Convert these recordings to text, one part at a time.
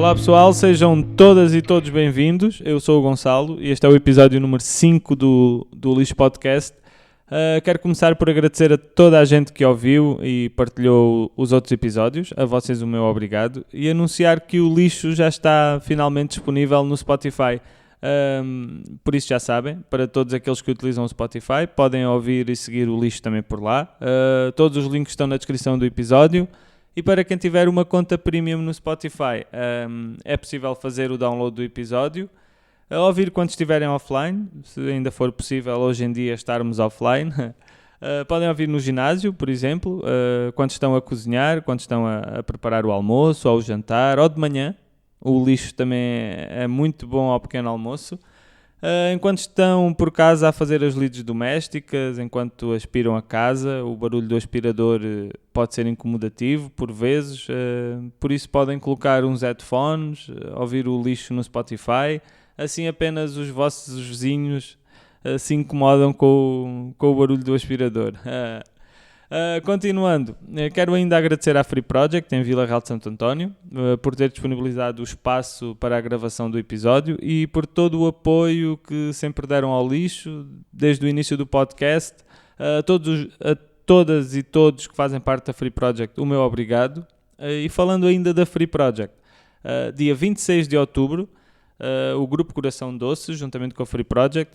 Olá pessoal, sejam todas e todos bem-vindos. Eu sou o Gonçalo e este é o episódio número 5 do Lixo Podcast. Quero começar por agradecer a toda a gente que ouviu e partilhou os outros episódios, a vocês o meu obrigado, e anunciar que o Lixo já está finalmente disponível no Spotify. Por isso já sabem, para todos aqueles que utilizam o Spotify, podem ouvir e seguir o Lixo também por lá. Todos os links estão na descrição do episódio. E para quem tiver uma conta premium no Spotify, é possível fazer o download do episódio, ouvir quando estiverem offline, se ainda for possível hoje em dia estarmos offline. Podem ouvir no ginásio, por exemplo, quando estão a cozinhar, quando estão a preparar o almoço ou o jantar, ou de manhã. O Lixo também é muito bom ao pequeno almoço. Enquanto estão por casa a fazer as lides domésticas, enquanto aspiram a casa, o barulho do aspirador pode ser incomodativo por vezes, por isso podem colocar uns headphones, ouvir o Lixo no Spotify, assim apenas os vossos vizinhos se incomodam com o barulho do aspirador. Continuando, quero ainda agradecer à Free Project em Vila Real de Santo António por ter disponibilizado o espaço para a gravação do episódio e por todo o apoio que sempre deram ao Lixo desde o início do podcast. A todas e todos que fazem parte da Free Project, o meu obrigado. E falando ainda da Free Project, dia 26 de outubro, o Grupo Coração Doce, juntamente com a Free Project,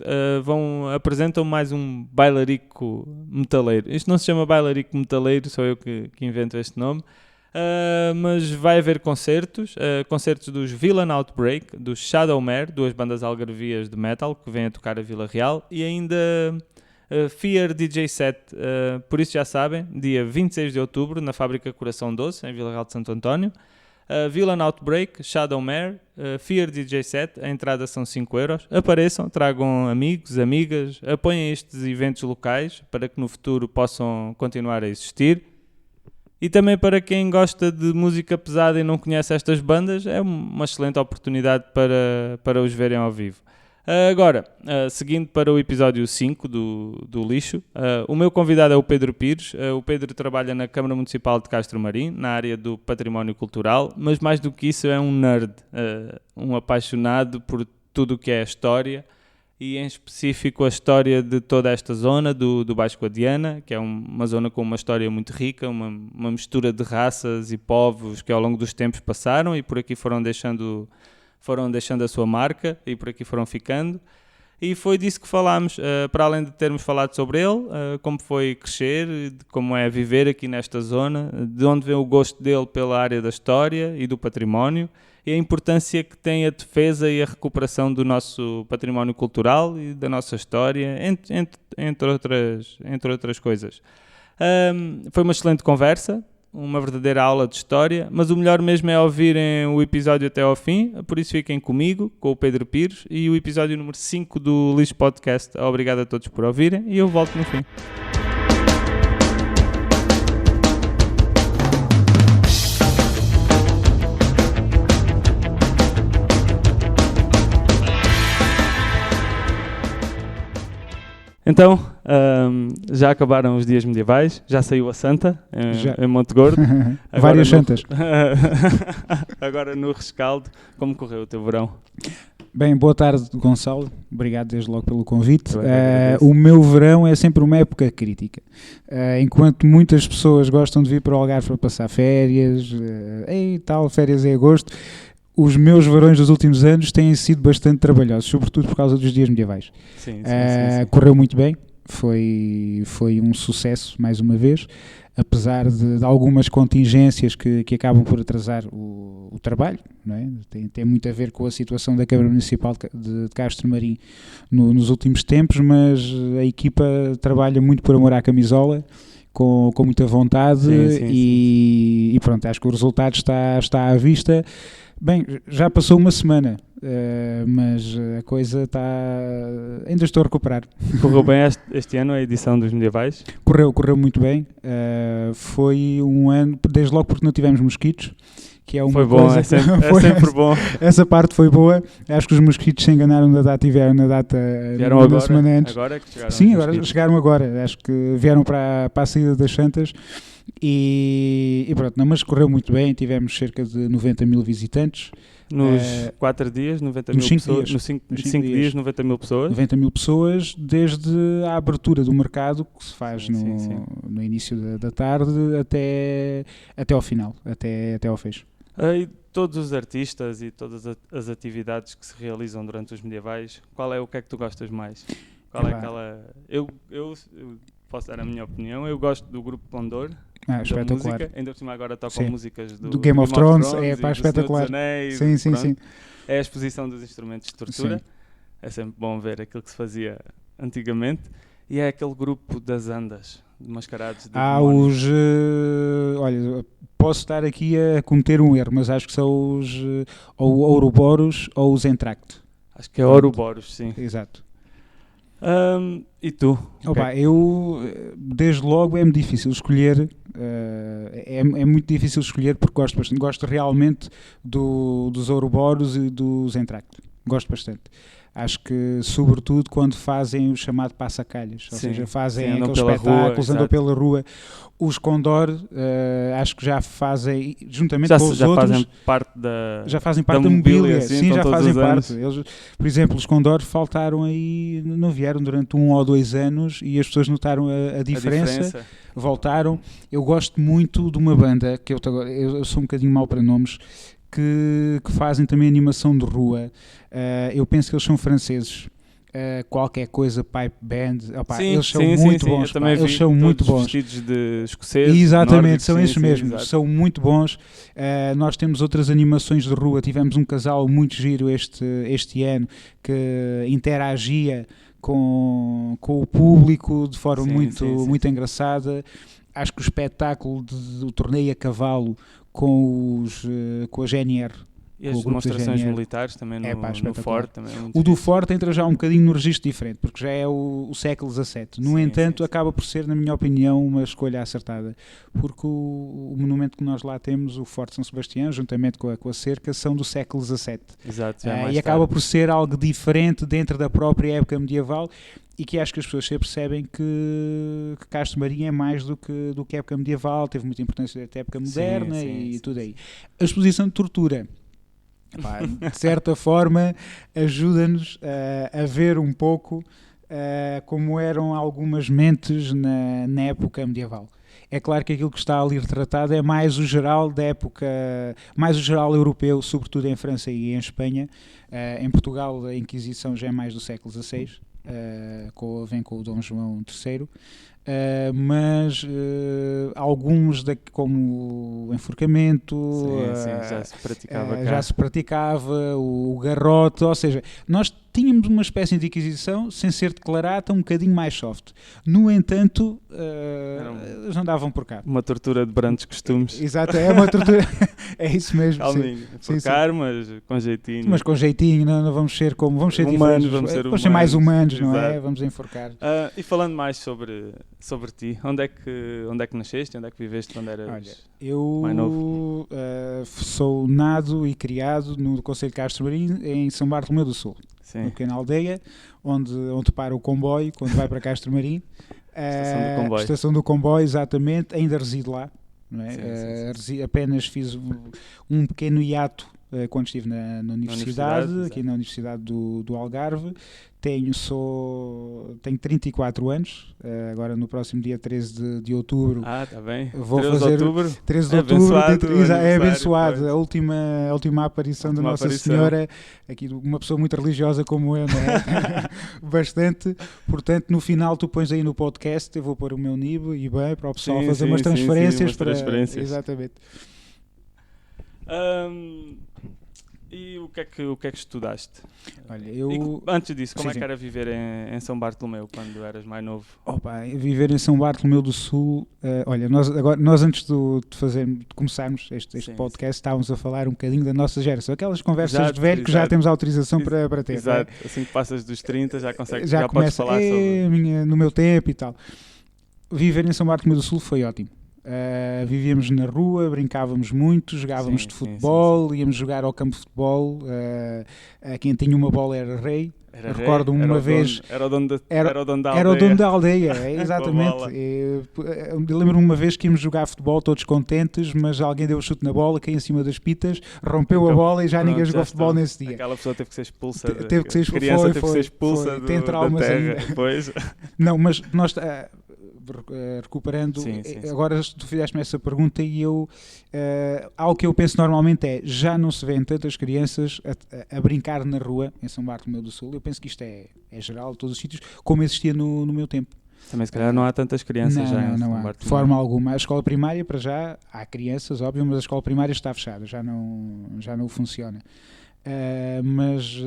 apresentam mais um bailarico metaleiro. Isto não se chama bailarico metaleiro, sou eu que invento este nome, mas vai haver concertos dos Villain Outbreak, dos Shadowmare, duas bandas algarvias de metal que vêm a tocar a Vila Real, e ainda Fear DJ Set, por isso já sabem, dia 26 de outubro, na Fábrica Coração Doce, em Vila Real de Santo António. Villain Outbreak, Shadowmare, Fear DJ Set, a entrada são 5€. Apareçam, tragam amigos, amigas, apoiem estes eventos locais para que no futuro possam continuar a existir. E também para quem gosta de música pesada e não conhece estas bandas, é uma excelente oportunidade para os verem ao vivo. Agora, seguindo para o episódio 5 do Lixo, o meu convidado é o Pedro Pires. O Pedro trabalha na Câmara Municipal de Castro Marim, na área do património cultural, mas mais do que isso é um nerd, um apaixonado por tudo o que é a história, e em específico a história de toda esta zona do Baixo Guadiana, que é uma zona com uma história muito rica, uma mistura de raças e povos que ao longo dos tempos passaram e por aqui foram deixando a sua marca e por aqui foram ficando, e foi disso que falámos, para além de termos falado sobre ele, como foi crescer, de como é viver aqui nesta zona, de onde vem o gosto dele pela área da história e do património, e a importância que tem a defesa e a recuperação do nosso património cultural e da nossa história, entre outras coisas. Foi uma excelente conversa, uma verdadeira aula de história, mas o melhor mesmo é ouvirem o episódio até ao fim, por isso fiquem comigo, com o Pedro Pires, e o episódio número 5 do Lixo Podcast. Obrigado a todos por ouvirem e eu volto no fim. Então, já acabaram os dias medievais, já saiu a Santa em Monte Gordo. Várias santas. Agora no rescaldo, como correu o teu verão? Bem, boa tarde, Gonçalo. Obrigado desde logo pelo convite. O meu verão é sempre uma época crítica. Enquanto muitas pessoas gostam de vir para o Algarve para passar férias, férias em agosto, os meus verões dos últimos anos têm sido bastante trabalhosos, sobretudo por causa dos dias medievais. Sim. Correu muito bem, foi um sucesso mais uma vez, apesar de algumas contingências que acabam por atrasar o trabalho, não é? Tem muito a ver com a situação da Câmara Municipal de Castro Marim nos últimos tempos, mas a equipa trabalha muito por amor à camisola, com muita vontade. Sim. E pronto, acho que o resultado está à vista. Bem, já passou uma semana, mas a coisa ainda estou a recuperar. Correu bem este ano a edição dos medievais? Correu muito bem. Foi um ano, desde logo porque não tivemos mosquitos, que é uma foi bom, coisa é sempre bom. Essa parte foi boa. Acho que os mosquitos se enganaram da data e vieram na data Vieram uma agora, semana antes. agora é que chegaram. Sim, agora chegaram agora. Acho que vieram para a saída das Santas e pronto, não, mas correu muito bem. Tivemos cerca de 90 mil visitantes. Nos 4 dias, 90 mil pessoas. Nos 5 dias, 90 mil pessoas. 90 mil pessoas, desde a abertura do mercado, que se faz no início da tarde, até ao final, até ao fecho. E todos os artistas e todas as atividades que se realizam durante os medievais, o que é que tu gostas mais? Qual é aquela... Eu posso dar a minha opinião, eu gosto do grupo Condor. Espetacular. Música. Ainda por cima agora tocam músicas do Game of Thrones, espetacular. Anéis, sim. É a exposição dos instrumentos de tortura. Sim. É sempre bom ver aquilo que se fazia antigamente. E é aquele grupo das andas, de mascarados de demónios. Olha, posso estar aqui a cometer um erro, mas acho que são os ou Ouroboros ou os Entracte. Acho que é Ouroboros, sim. Exato. E tu? Eu, desde logo, é-me difícil escolher. É muito difícil escolher porque gosto bastante. Gosto realmente dos Ouroboros e dos Entracte. Gosto bastante. Acho que, sobretudo, quando fazem o chamado passacalhas, ou seja, fazem aqueles espetáculos, andam pela rua. Os Condor, acho que já fazem, juntamente com os outros, já fazem parte da mobília. Sim, já fazem parte. Eles, por exemplo, os Condor faltaram aí, não vieram durante 1 ou 2 anos e as pessoas notaram a diferença. Voltaram. Eu gosto muito de uma banda, que eu sou um bocadinho mau para nomes, que fazem também animação de rua. Eu penso que eles são franceses. Qualquer coisa, Pipe Band. Eles são muito bons. Eles são muito bons. Vestidos de escoceses. Exatamente, nórdicos, são esses mesmos. São muito bons. Nós temos outras animações de rua. Tivemos um casal muito giro este ano que interagia com o público de forma muito engraçada. Acho que o espetáculo do torneio a cavalo com a GNR. E as demonstrações militares também no Forte. Também é muito do Forte entra já um bocadinho no registro diferente, porque já é o século XVII. No entanto, acaba por ser, na minha opinião, uma escolha acertada, porque o monumento que nós lá temos, o Forte São Sebastião, juntamente com a cerca, são do século XVII. Exato, e acaba por ser algo diferente dentro da própria época medieval, e que acho que as pessoas se percebem que Castro Marinho é mais do que época medieval, teve muita importância da época moderna tudo aí. A exposição de tortura, de certa forma, ajuda-nos a ver um pouco como eram algumas mentes na época medieval. É claro que aquilo que está ali retratado é mais o geral da época, mais o geral europeu, sobretudo em França e em Espanha. Em Portugal a Inquisição já é mais do século XVI. Vem com o Dom João III, mas alguns como o enforcamento já se praticava o garrote, ou seja, nós tínhamos uma espécie de Inquisição sem ser declarada, um bocadinho mais soft. No entanto, eles não davam por cá. Uma tortura de brandos costumes. Exato, é uma tortura. É isso mesmo. Mas com jeitinho. Mas com jeitinho, não vamos ser como. Vamos ser humanos, vamos ser mais humanos, não é? Vamos enforcar. E falando mais sobre ti, onde é que nasceste? Onde é que viveste quando eras mais novo? Sou nado e criado no Concelho de Castro Marinho, em São Bartolomeu do Sul. Uma pequena aldeia onde para o comboio quando vai para Castro Marinho. Estação do comboio, exatamente. Ainda resido lá. Não é? Apenas fiz um pequeno hiato quando estive na universidade, aqui na Universidade do Algarve. Tenho 34 anos, agora no próximo dia 13 de outubro. Está bem. Vou fazer 13 de outubro. É abençoado. A última aparição da Nossa Senhora, aqui uma pessoa muito religiosa como eu, não é? Bastante. Portanto, no final tu pões aí no podcast, eu vou pôr o meu NIB e bem para o pessoal fazer umas transferências. Exatamente. E o que é que estudaste? Olha, antes disso, como é que era viver em São Bartolomeu quando eras mais novo? Viver em São Bartolomeu do Sul, olha, nós antes de começarmos este podcast estávamos a falar um bocadinho da nossa geração, aquelas conversas de velho que já temos autorização para ter. Exato, assim que passas dos 30 já consegues, já podes falar sobre... no meu tempo e tal. Viver em São Bartolomeu do Sul foi ótimo. Vivíamos na rua, brincávamos muito, jogávamos de futebol, íamos jogar ao campo de futebol. Quem tinha uma bola era rei. Recordo-me uma vez. Era o dono da aldeia. Era o dono da aldeia, exatamente. Eu lembro-me uma vez que íamos jogar futebol todos contentes, mas alguém deu um chute na bola, caiu em cima das pitas, rompeu a bola e já ninguém jogou futebol nesse dia. Aquela pessoa teve que ser expulsa. Teve que ser expulsa. Tem traumas ainda. Pois. Não, mas nós. Recuperando, agora tu fizeste-me essa pergunta e eu algo que eu penso normalmente é, já não se vêem tantas crianças a brincar na rua em São Bartolomeu do Sul. Eu penso que isto é geral, todos os sítios, como existia no meu tempo. Também se calhar não há tantas crianças não há, de forma alguma. A escola primária, para já, há crianças, óbvio, mas a escola primária está fechada, já não funciona. Mas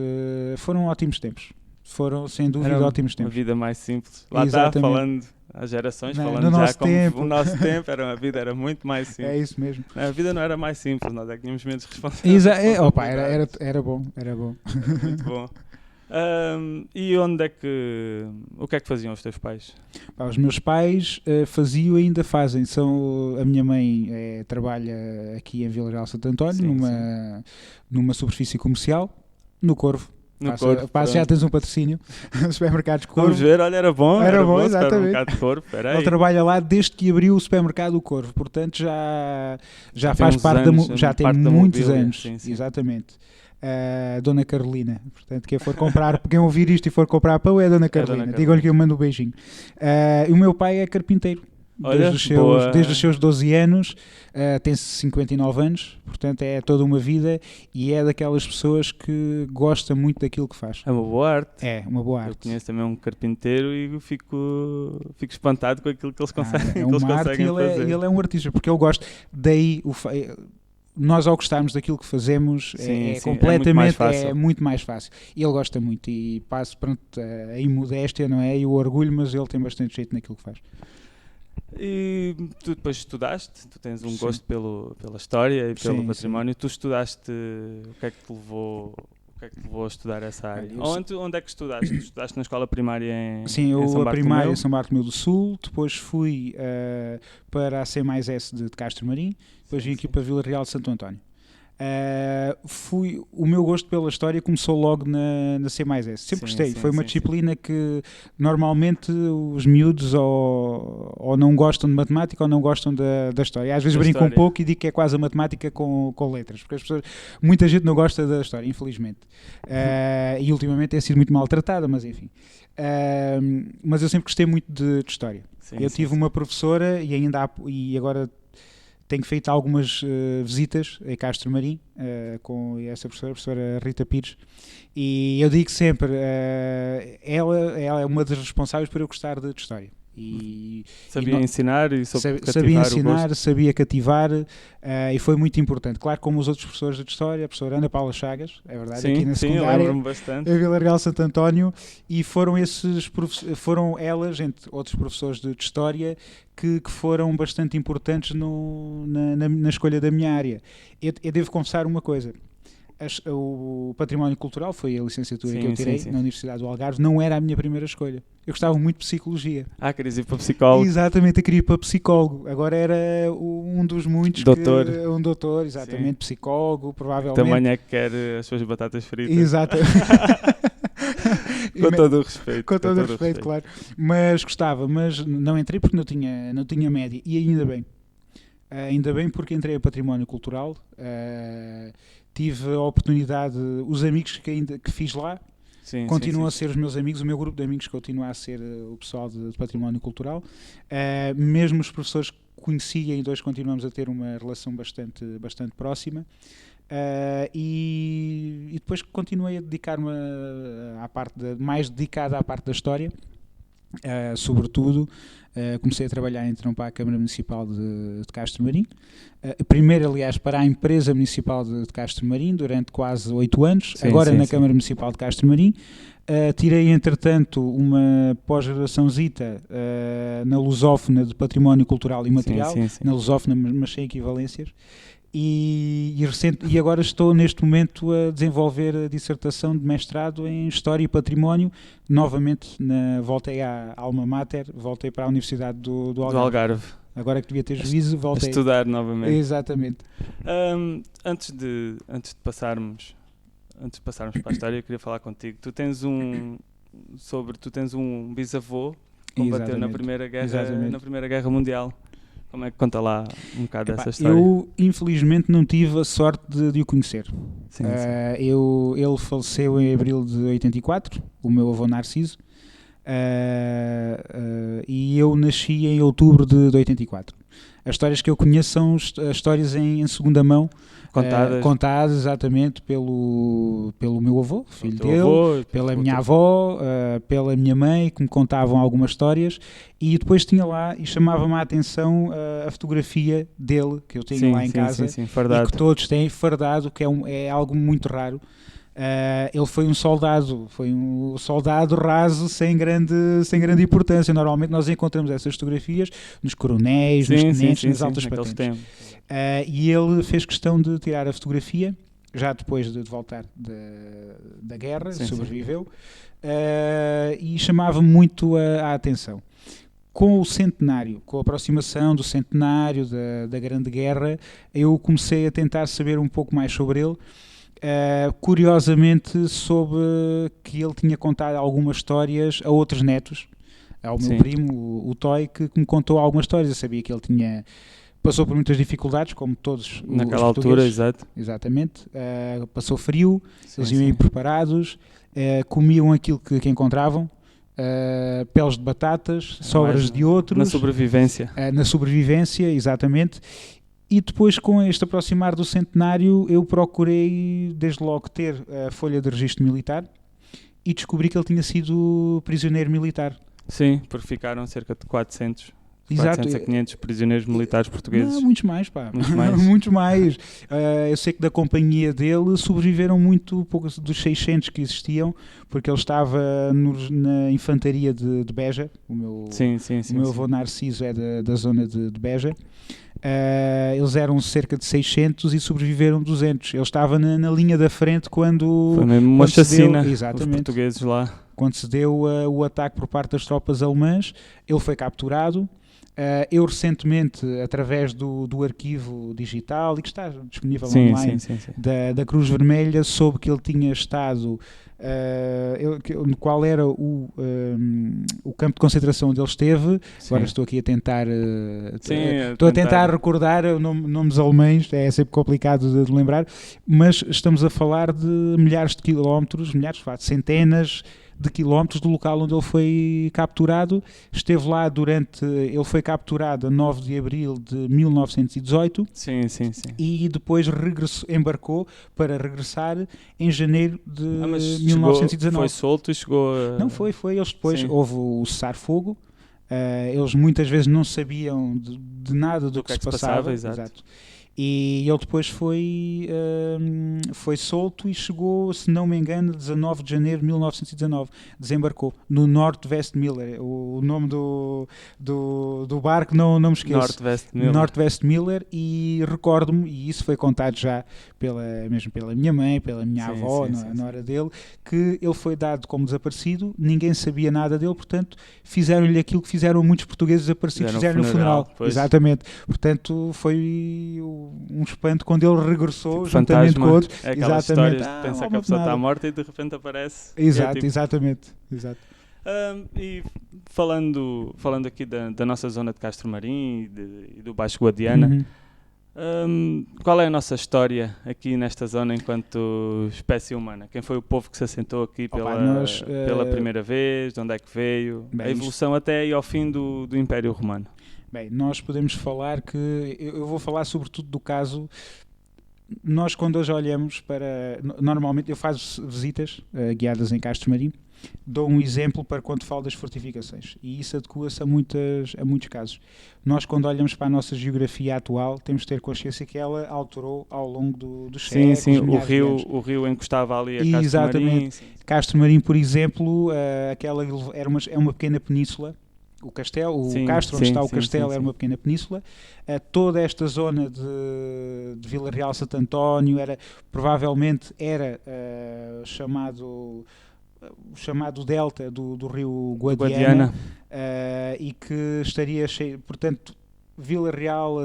foram ótimos tempos. Foram, sem dúvida, ótimos tempos. Uma vida mais simples. Lá está, falando às gerações, falando já nosso como tempo. O nosso tempo, a vida era muito mais simples. É isso mesmo. A vida não era mais simples, nós é que tínhamos menos responsabilidades. Era bom. Muito bom. E o que é que faziam os teus pais? Os meus pais faziam e ainda fazem. A minha mãe trabalha aqui em Vila Real Santo António, numa superfície comercial, no Corvo. Já tens um patrocínio. Supermercados Corvo. Vamos ver, olha, era bom, exatamente. Supermercado Corvo. Ele trabalha lá desde que abriu o supermercado Corvo, portanto já faz parte já tem muitos anos. Sim. Exatamente. Dona Carolina, portanto, quem ouvir isto e for comprar pão é a Dona Carolina. Digam-lhe que eu mando um beijinho. E o meu pai é carpinteiro. Desde os seus 12 anos, tem 59 anos, portanto é toda uma vida e é daquelas pessoas que gosta muito daquilo que faz. É uma boa arte. É, uma boa arte. Eu conheço também um carpinteiro e fico espantado com aquilo que eles conseguem, fazer. Ele é um artista, porque ele gosta. Daí, nós ao gostarmos daquilo que fazemos, completamente, é muito mais fácil. E ele gosta muito e passo a imodéstia, não é? E o orgulho, mas ele tem bastante jeito naquilo que faz. E tu depois estudaste, tu tens um gosto pela história e pelo património. Tu estudaste, o que é que te levou a estudar essa área? Onde é que estudaste? Estudaste na escola primária em São Bartolomeu? A primária em São Bartolomeu do Sul, depois fui para a C+S de Castro Marim, depois vim aqui para Vila Real de Santo António. O meu gosto pela história começou logo na C+S. Sempre gostei. Foi uma disciplina que normalmente os miúdos ou não gostam de matemática ou não gostam da história. Às vezes brinco um pouco e digo que é quase a matemática com letras, porque muita gente não gosta da história, infelizmente. E ultimamente tem sido muito maltratada, mas enfim. Mas eu sempre gostei muito de história. Eu tive uma professora e agora tenho feito algumas visitas a Castro Marim com essa professora Rita Pires, e eu digo sempre, ela é uma das responsáveis por eu gostar de história. Sabia ensinar e sabia cativar, e foi muito importante. Claro, como os outros professores de história, a professora Ana Paula Chagas, é verdade, aqui na secundária, lembro-me bastante. Em Vila Real Santo António, e foram elas, entre outros professores de história, que foram bastante importantes na escolha da minha área. Eu devo confessar uma coisa. O património cultural foi a licenciatura que eu tirei na Universidade do Algarve, não era a minha primeira escolha. Eu gostava muito de psicologia. Querias ir para psicólogo? Exatamente, eu queria ir para psicólogo. Agora era um dos muitos. Um doutor, exatamente, psicólogo, provavelmente. Também é que quer as suas batatas fritas. Exatamente. Com todo o respeito. Com todo o respeito, claro. Mas gostava, mas não entrei porque não tinha média. E ainda bem. Ainda bem, porque entrei a património cultural. Tive a oportunidade, os amigos que fiz lá continuam a ser os meus amigos, o meu grupo de amigos continua a ser o pessoal de património cultural, mesmo os professores que conheci, ainda hoje continuamos a ter uma relação bastante próxima, e depois continuei a dedicar-me mais dedicada à parte da história. Sobretudo comecei a trabalhar então para a Câmara Municipal de Castro Marim, primeiro aliás para a empresa municipal de Castro Marim durante quase 8 anos, agora na Câmara Municipal de Castro Marim. Tirei entretanto uma pós-graduaçãozita na Lusófona de Património Cultural e Material, na Lusófona, mas sem equivalências. E agora estou neste momento a desenvolver a dissertação de mestrado em História e Património, novamente voltei à Alma Mater, voltei para a Universidade do Algarve. Agora que devia ter juízo, A voltei. estudar novamente. Exatamente. Antes de passarmos para a história, eu queria falar contigo. Tu tens um bisavô que combateu na Exatamente. Primeira Guerra Mundial. Como é que conta lá um bocado dessa história? Eu, infelizmente, não tive a sorte de o conhecer. Sim, sim. Ele faleceu em abril de 84, o meu avô Narciso, e eu nasci em outubro de 84. As histórias que eu conheço são as histórias em segunda mão, contadas exatamente pelo meu avô, filho dele, pela minha avó, pela minha mãe, que me contavam algumas histórias, e depois tinha lá, e chamava-me a atenção a fotografia dele, que eu tenho lá em casa, e que todos têm, fardado, que é algo muito raro. Ele foi um soldado raso, sem grande importância. Normalmente nós encontramos essas fotografias nos coronéis, nos tenentes, nas altas patentes. E ele fez questão de tirar a fotografia, já depois de voltar da guerra, sobreviveu, e chamava muito a atenção. Com o centenário, com a aproximação do centenário da Grande Guerra, eu comecei a tentar saber um pouco mais sobre ele. Curiosamente soube que ele tinha contado algumas histórias a outros netos, ao meu primo, o Toy, que me contou algumas histórias. Eu sabia que ele passou por muitas dificuldades, como todos naquela altura, exatamente. Passou frio, eles iam preparados, comiam aquilo que encontravam, peles de batatas, sobras de outros. Na sobrevivência, exatamente. E depois, com este aproximar do centenário, eu procurei desde logo ter a folha de registro militar e descobri que ele tinha sido prisioneiro militar. Sim, porque ficaram cerca de 400 a 500 prisioneiros militares portugueses. Não, muitos mais, pá. Muitos mais. Eu sei que da companhia dele sobreviveram muito poucos dos 600 que existiam, porque ele estava na infantaria de Beja. O meu avô Narciso é da zona de Beja. Eles eram cerca de 600 e sobreviveram 200. Ele estava na linha da frente quando... Foi mesmo uma chacina, os portugueses lá. Quando se deu o ataque por parte das tropas alemãs, ele foi capturado. Eu recentemente, através do arquivo digital, e que está disponível online, da Cruz Vermelha, soube que ele tinha estado... qual era o campo de concentração onde ele esteve. Agora estou aqui a tentar recordar nomes alemães, é sempre complicado de lembrar, mas estamos a falar de milhares de quilómetros, centenas de quilómetros do local onde ele foi capturado. Esteve lá ele foi capturado a 9 de abril de 1918 e depois embarcou para regressar em janeiro de 1919. Foi solto e chegou a... Não foi, eles depois, houve o cessar-fogo, eles muitas vezes não sabiam de nada do que se passava. Exato. E ele depois foi solto e chegou, se não me engano, 19 de janeiro de 1919. Desembarcou no Northwestmiller. O nome do barco não me esqueço. Northwestmiller. E recordo-me, e isso foi contado já mesmo pela minha mãe, pela minha avó, na hora dele, que ele foi dado como desaparecido, ninguém sabia nada dele, portanto, fizeram-lhe aquilo que fizeram muitos portugueses desaparecidos, fizeram-lhe o funeral. Exatamente. Portanto, foi um espanto quando ele regressou, juntamente com outros. É aquelas histórias de pensar que a pessoa está morta e de repente aparece. Exatamente. E falando aqui da nossa zona de Castro Marim e do Baixo Guadiana, qual é a nossa história aqui nesta zona enquanto espécie humana? Quem foi o povo que se assentou aqui pela primeira vez? De onde é que veio? A evolução até aí ao fim do Império Romano. Bem, nós podemos falar que... Eu vou falar sobretudo do caso... Nós, quando hoje olhamos para... Normalmente eu faço visitas guiadas em Castro Marim, dou um exemplo para quando falo das fortificações, e isso adequa-se a muitos casos. Nós, quando olhamos para a nossa geografia atual, temos de ter consciência que ela alterou ao longo dos séculos. O rio encostava ali a Castro Exatamente. Marim. Castro Marim, por exemplo, é uma pequena península. O castelo, Castro, onde está o castelo, era uma pequena península. Toda esta zona de Vila Real Santo António provavelmente era chamado delta do rio Guadiana. E que estaria cheio, portanto, Vila Real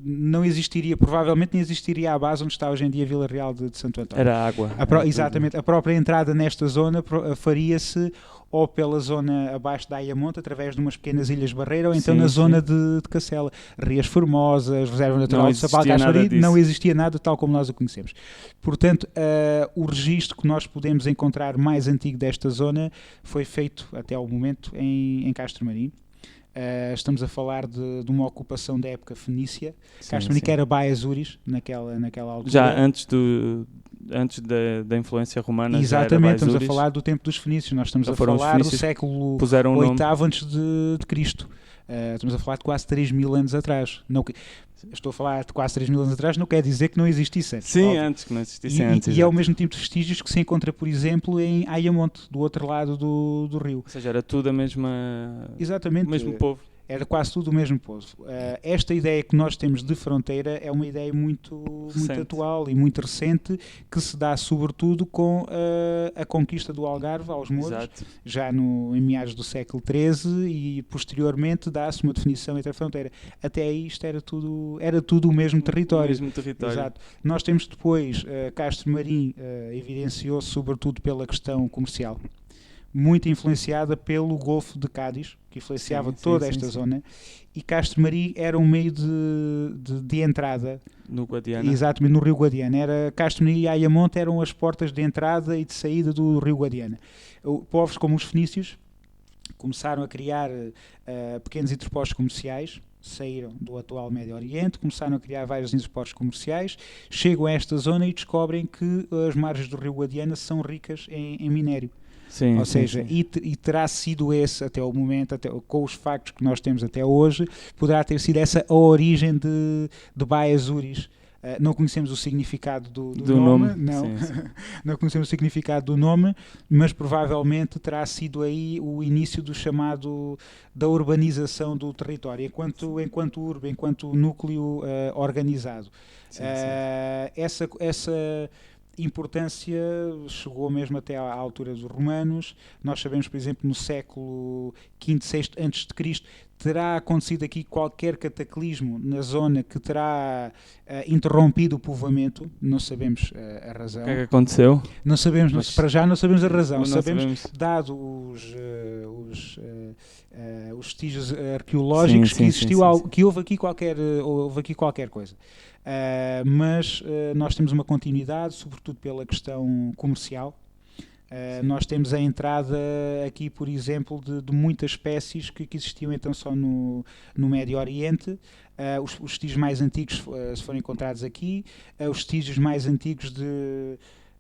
não existiria, provavelmente nem existiria a base onde está hoje em dia Vila Real de Santo António. Era água. Exatamente, a própria entrada nesta zona faria-se ou pela zona abaixo da Ayamonte, através de umas pequenas ilhas barreira, ou então na zona de Cacela. Rias Formosas, Reserva Natural de Sapal Caxari, não existia nada tal como nós o conhecemos. Portanto, o registro que nós podemos encontrar mais antigo desta zona foi feito até ao momento em Castro Marim. Estamos a falar de uma ocupação da época fenícia. Castro Marim, que era Baia Azuris naquela altura. Já antes da influência romana. Exatamente, estamos a falar do tempo dos fenícios. Nós estamos a falar do século VIII antes de Cristo. Estamos a falar de quase 3.000 anos atrás. Estou a falar de quase 3.000 anos atrás, não quer dizer que não existisse antes. Sim, antes que não existisse antes. E é o mesmo tipo de vestígios que se encontra, por exemplo, em Ayamonte, do outro lado do rio. Ou seja, era tudo a mesma... Exatamente. O mesmo povo. Era quase tudo o mesmo povo. Esta ideia que nós temos de fronteira é uma ideia muito atual e muito recente, que se dá sobretudo com a conquista do Algarve aos mouros, já em meados do século XIII, e posteriormente dá-se uma definição entre a fronteira. Até aí isto era tudo o mesmo território. O mesmo território. Exato. Nós temos depois, Castro Marim evidenciou-se sobretudo pela questão comercial, muito influenciada pelo Golfo de Cádiz, que influenciava toda esta zona, e Castro Marim era um meio de entrada no Guadiana. Exatamente, no Rio Guadiana. Castro Marim e Ayamonte eram as portas de entrada e de saída do Rio Guadiana. Povos como os fenícios começaram a criar pequenos entrepostos comerciais, saíram do atual Médio Oriente, começaram a criar vários entrepostos comerciais, chegam a esta zona e descobrem que as margens do Rio Guadiana são ricas em minério. Ou seja, e terá sido esse até o momento, com os factos que nós temos até hoje, poderá ter sido essa a origem de Baia Azuris. Não conhecemos o significado do nome. Não conhecemos o significado do nome, mas provavelmente terá sido aí o início do chamado da urbanização do território, enquanto urbe, enquanto núcleo organizado. Essa importância chegou mesmo até à altura dos romanos. Nós sabemos, por exemplo, no século V, VI a.C., terá acontecido aqui qualquer cataclismo na zona que terá interrompido o povoamento. Não sabemos a razão. O que é que aconteceu? Não sabemos, para já não sabemos a razão. Sabemos, dado os vestígios arqueológicos, que houve aqui qualquer coisa. Mas nós temos uma continuidade, sobretudo pela questão comercial. Nós temos a entrada aqui, por exemplo, de muitas espécies que existiam então só no Médio Oriente. Os vestígios mais antigos foram encontrados aqui. Os vestígios mais antigos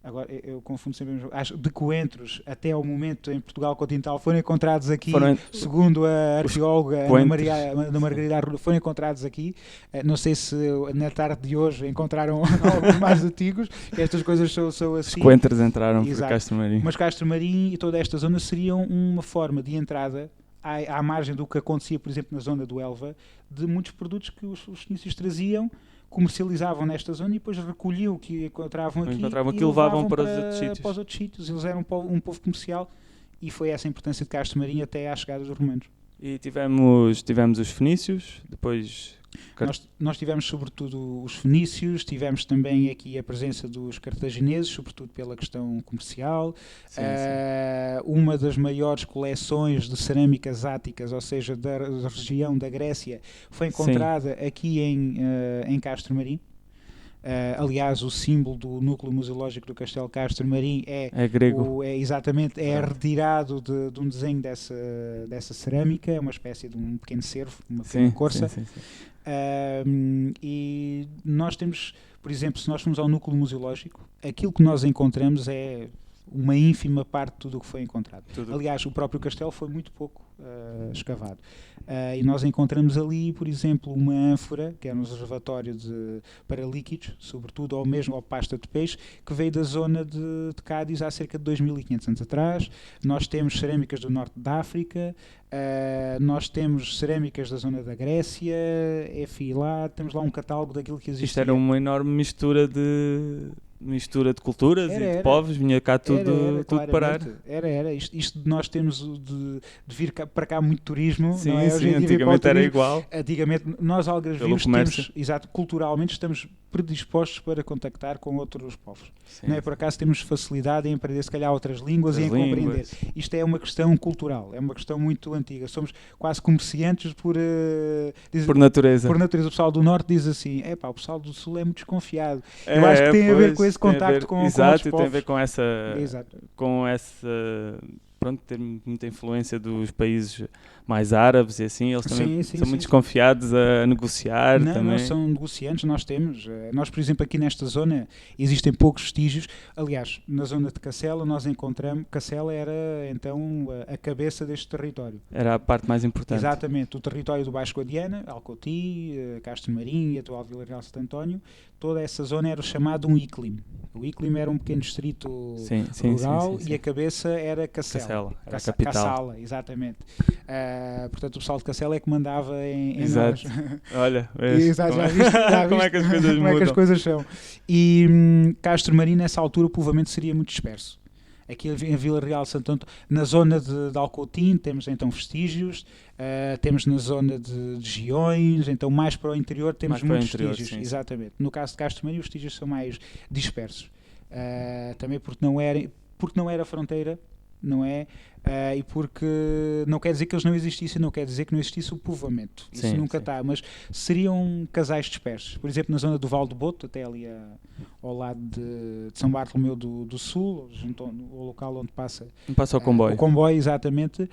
agora eu confundo sempre, de coentros até ao momento em Portugal continental foram encontrados aqui, segundo a arqueóloga Ana Margarida Arruda, foram encontrados aqui. Não sei se na tarde de hoje encontraram alguns mais antigos. Estas coisas são assim. Os coentros entraram por Castro Marim. Mas Castro Marim e toda esta zona seriam uma forma de entrada à margem do que acontecia, por exemplo, na zona do Elva, de muitos produtos que os fenícios traziam, comercializavam nesta zona e depois recolhiam o que encontravam aqui e levavam para os outros sítios. Eles eram um povo comercial, e foi essa a importância de Castro Marim até à chegada dos romanos. E tivemos os fenícios, depois... Nós tivemos sobretudo os fenícios, tivemos também aqui a presença dos cartagineses, sobretudo pela questão comercial. Uma das maiores coleções de cerâmicas áticas, ou seja, da região da Grécia, foi encontrada aqui em Castro Marim. Aliás, o símbolo do núcleo museológico do Castelo Castro Marim é grego. É retirado de um desenho dessa cerâmica. É uma espécie de um pequeno cervo, uma pequena corça. E nós temos, por exemplo, se nós formos ao núcleo museológico, aquilo que nós encontramos é uma ínfima parte de tudo o que foi encontrado. Aliás, o próprio castelo foi muito pouco escavado. E nós encontramos ali, por exemplo, uma ânfora, que era um reservatório para líquidos, sobretudo, ou mesmo pasta de peixe, que veio da zona de Cádiz há cerca de 2.500 anos atrás. Nós temos cerâmicas do norte da África, nós temos cerâmicas da zona da Grécia, lá temos lá um catálogo daquilo que existia. Isto era uma enorme mistura de mistura de culturas e de povos, vinha cá tudo parar. Era. Isto de nós temos de vir para cá muito turismo, sim, não é? Sim, antigamente era igual. Antigamente, nós algarvios temos, exato, culturalmente estamos predispostos para contactar com outros povos. Sim. Não é? Por acaso temos facilidade em aprender se calhar outras línguas e em compreender. Isto é uma questão cultural, é uma questão muito antiga. Somos quase comerciantes por natureza. Por natureza. O pessoal do Norte diz assim, o pessoal do Sul é muito desconfiado. Eu acho que tem a ver com esse contacto com outros povos. Tem a ver com essa pronto, ter muita influência dos países mais árabes e assim, eles também são muito desconfiados a negociar. Não, também. Não são negociantes, nós, por exemplo, aqui nesta zona existem poucos vestígios. Aliás, na zona de Cacela nós encontramos, Cacela era então a cabeça deste território. Era a parte mais importante. Exatamente, o território do Baixo Guadiana, Alcoti, Castro Marim e atual Vila Real de Santo António, toda essa zona era chamada um íclim. O íclim era um pequeno distrito rural e a cabeça era Cacela. Era a capital. Cassala, exatamente. Portanto, o pessoal de Cacela é que mandava em Exato. nós. Olha, já viste como é que as coisas mudam. Como é que as coisas são. E Castro Marim, nessa altura, o povoamento seria muito disperso. Aqui em Vila Real de Santo António, na zona de Alcotim, temos então vestígios, temos na zona de Giões, então mais para o interior temos muitos vestígios. Sim. Exatamente. No caso de Castro Marim, os vestígios são mais dispersos. Também porque não era fronteira, não é? E porque não quer dizer que eles não existissem, não quer dizer que não existisse o povoamento. Isso nunca está, mas seriam casais dispersos. Por exemplo, na zona do Val do Boto, até ali ao lado de São Bartolomeu do Sul, junto ao local onde passa o comboio. O comboio, exatamente.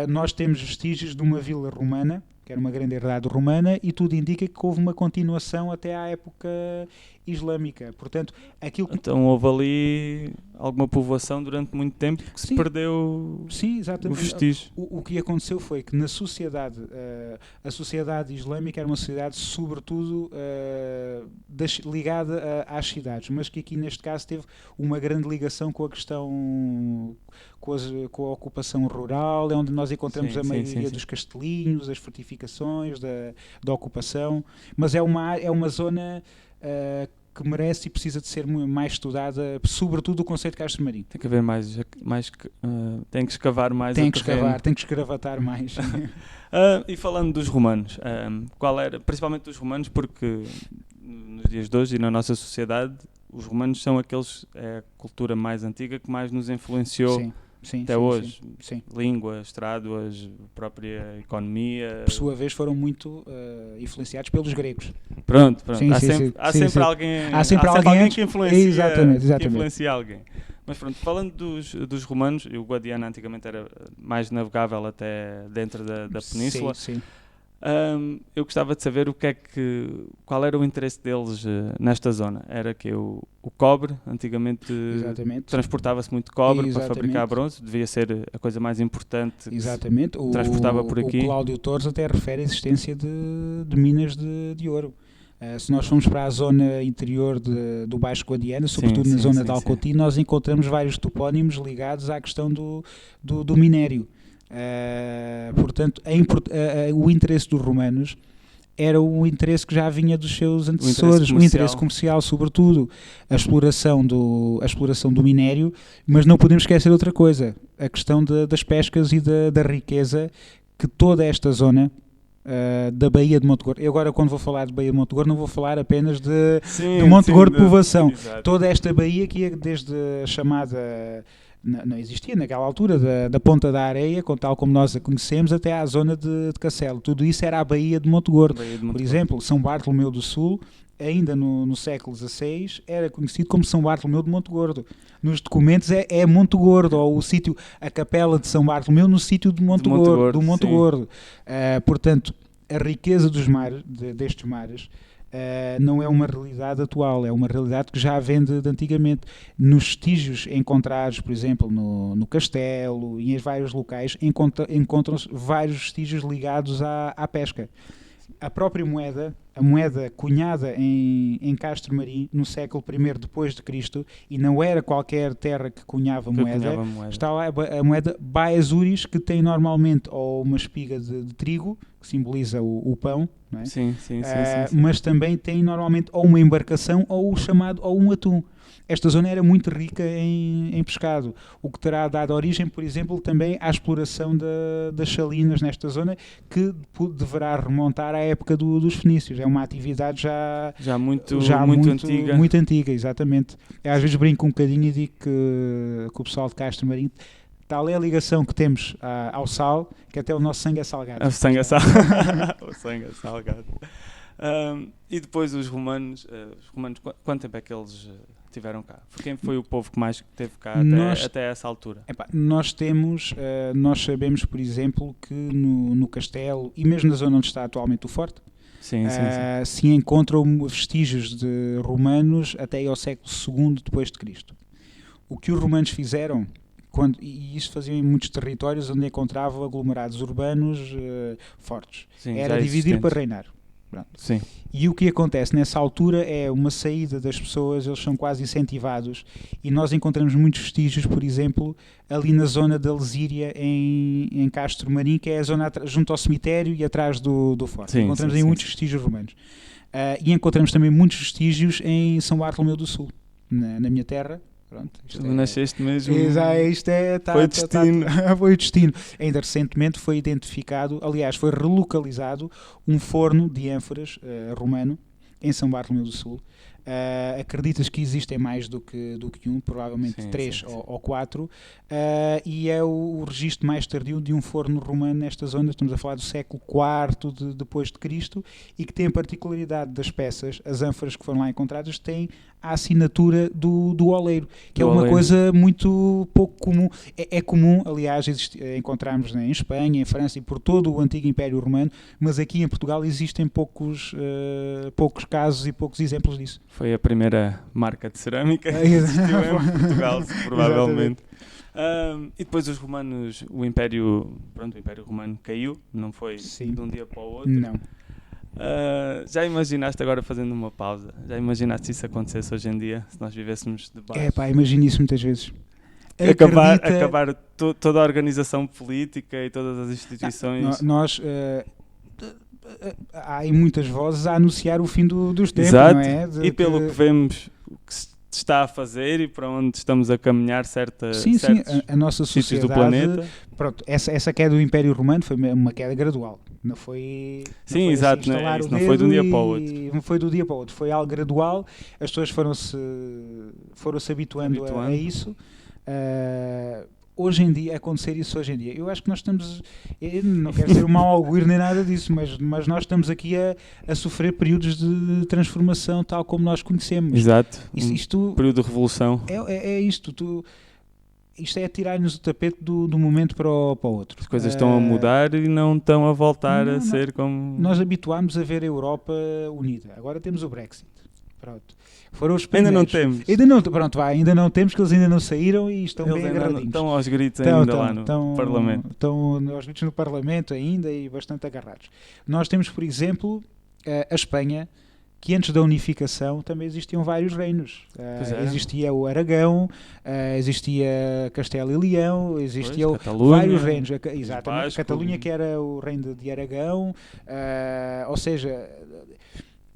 Nós temos vestígios de uma vila romana, que era uma grande herdade romana, e tudo indica que houve uma continuação até à época islâmica. Portanto, então houve ali alguma povoação durante muito tempo que se perdeu o vestígio. O que aconteceu foi que na sociedade, a sociedade islâmica era uma sociedade sobretudo ligada às cidades, mas que aqui neste caso teve uma grande ligação com a questão, com a ocupação rural, é onde nós encontramos a maioria dos castelinhos, as fortificações da ocupação, mas é uma zona que merece e precisa de ser mais estudada, sobretudo o conceito de Castro Marim. Tem que haver tem que escavar mais. Tem que escravatar mais. E falando dos romanos, qual era, principalmente dos romanos, porque nos dias de hoje e na nossa sociedade, os romanos são a cultura mais antiga que mais nos influenciou. Sim, até hoje, línguas, estráduas, própria economia. Por sua vez foram muito influenciados pelos gregos. Pronto. Há sempre alguém que influencia alguém. Mas pronto, falando dos romanos, o Guadiana antigamente era mais navegável até dentro da península. Sim. Eu gostava de saber qual era o interesse deles nesta zona. Era que o cobre, antigamente transportava-se muito cobre para fabricar bronze, devia ser a coisa mais importante que se transportava por aqui. O Cláudio Torres até refere a existência de minas de ouro. Se nós formos para a zona interior do Baixo Guadiana, sobretudo na zona de Alcoti, nós encontramos vários topónimos ligados à questão do minério. Portanto, o interesse dos romanos era o interesse que já vinha dos seus antecessores, o interesse comercial, sobretudo a exploração do minério, mas não podemos esquecer outra coisa, a questão das pescas e da riqueza que toda esta zona da Baía de Monte Gordo. Eu agora, quando vou falar de Baía de Monte Gordo, não vou falar apenas de Monte Gordo de povoação. Exato. Toda esta baía que é desde a chamada... Não existia naquela altura, da Ponta da Areia, tal como nós a conhecemos, até à zona de Cacela. Tudo isso era a Baía de Monte Gordo. Por exemplo, São Bartolomeu do Sul, ainda no século XVI, era conhecido como São Bartolomeu de Monte Gordo. Nos documentos é Monte Gordo, ou o sítio, a capela de São Bartolomeu no sítio de Monte Gordo. Portanto, a riqueza dos mares, destes mares, não é uma realidade atual, é uma realidade que já vem de antigamente. Nos vestígios encontrados, por exemplo, no Castelo e em vários locais, encontram-se vários vestígios ligados à pesca. A própria moeda a moeda cunhada em Castro Marim no século I depois de Cristo, e não era qualquer terra que cunhava moeda, está lá a moeda Baezuris, que tem normalmente ou uma espiga de trigo, que simboliza o pão, não é? Sim. Mas também tem normalmente ou uma embarcação ou um atum. Esta zona era muito rica em pescado, o que terá dado origem, por exemplo, também à exploração das salinas nesta zona, que deverá remontar à época dos fenícios. É uma atividade já muito antiga. Muito antiga, exatamente. Eu, às vezes brinco um bocadinho e digo que o pessoal de Castro Marim, tal é a ligação que temos ao sal, que até o nosso sangue é salgado. O sangue é salgado. O sangue é salgado. E depois os romanos, quanto tempo é que eles tiveram cá? Quem foi o povo que mais teve cá até essa altura? Nós sabemos, por exemplo, que no castelo, e mesmo na zona onde está atualmente o forte, se encontram vestígios de romanos até ao século II depois de Cristo. O que os romanos fizeram, e isso faziam em muitos territórios onde encontravam aglomerados urbanos fortes, era dividir para reinar. Sim. E o que acontece nessa altura é uma saída das pessoas, eles são quase incentivados, e nós encontramos muitos vestígios, por exemplo, ali na zona da Lesíria, em Castro Marim, que é a zona junto ao cemitério e atrás do forte. Encontramos aí muitos vestígios romanos. E encontramos também muitos vestígios em São Bartolomeu do Sul, na minha terra. Pronto, nasceste mesmo. Foi destino. Foi o destino. Ainda recentemente foi identificado, aliás, foi relocalizado um forno de ânforas romano em São Bartolomeu do Sul. Acreditas que existem mais do que um, provavelmente 3 ou 4, e é o registro mais tardio de um forno romano nesta zona. Estamos a falar do século IV depois de Cristo, e que tem a particularidade das peças, as ânforas que foram lá encontradas têm a assinatura do oleiro, que é uma coisa muito pouco comum. É comum, aliás, encontramos em Espanha, em França e por todo o antigo Império Romano, mas aqui em Portugal existem poucos casos e poucos exemplos disso. Foi a primeira marca de cerâmica que existiu em Portugal, provavelmente. E depois os romanos, o Império Romano caiu, não foi de um dia para o outro. Não. Já imaginaste, agora fazendo uma pausa, já imaginaste se isso acontecesse hoje em dia, se nós vivêssemos de baixo? Imagino isso muitas vezes. Acabar toda a organização política e todas as instituições. Há aí muitas vozes a anunciar o fim dos tempos, exato. Não é? E pelo que vemos, o que se está a fazer e para onde estamos a caminhar certos a nossa sociedade do planeta. Pronto, essa queda do Império Romano foi uma queda gradual. Não foi. Sim, exato. Isso não foi de um dia para o outro. Não foi do dia para o outro. Foi algo gradual. As pessoas foram-se habituando a isso. Hoje em dia, acontecer isso hoje em dia, eu acho que nós estamos, eu não quero ser um mau augúrio nem nada disso, mas nós estamos aqui a sofrer períodos de transformação tal como nós conhecemos. Exato, período de revolução. Isto é tirar-nos o tapete do momento para o outro. As coisas estão a mudar e não estão a voltar a ser como... Nós habituámos a ver a Europa unida, agora temos o Brexit. Pronto. Foram os ainda não temos. Ainda não temos, que eles ainda não saíram e estão bem agarradinhos. Estão aos gritos ainda lá no Parlamento. Estão aos gritos no Parlamento ainda e bastante agarrados. Nós temos, por exemplo, a Espanha, que antes da unificação também existiam vários reinos. Existia o Aragão, existia Castelo e Leão, existiam vários reinos. Exatamente, Catalunha, que era o reino de Aragão, ou seja,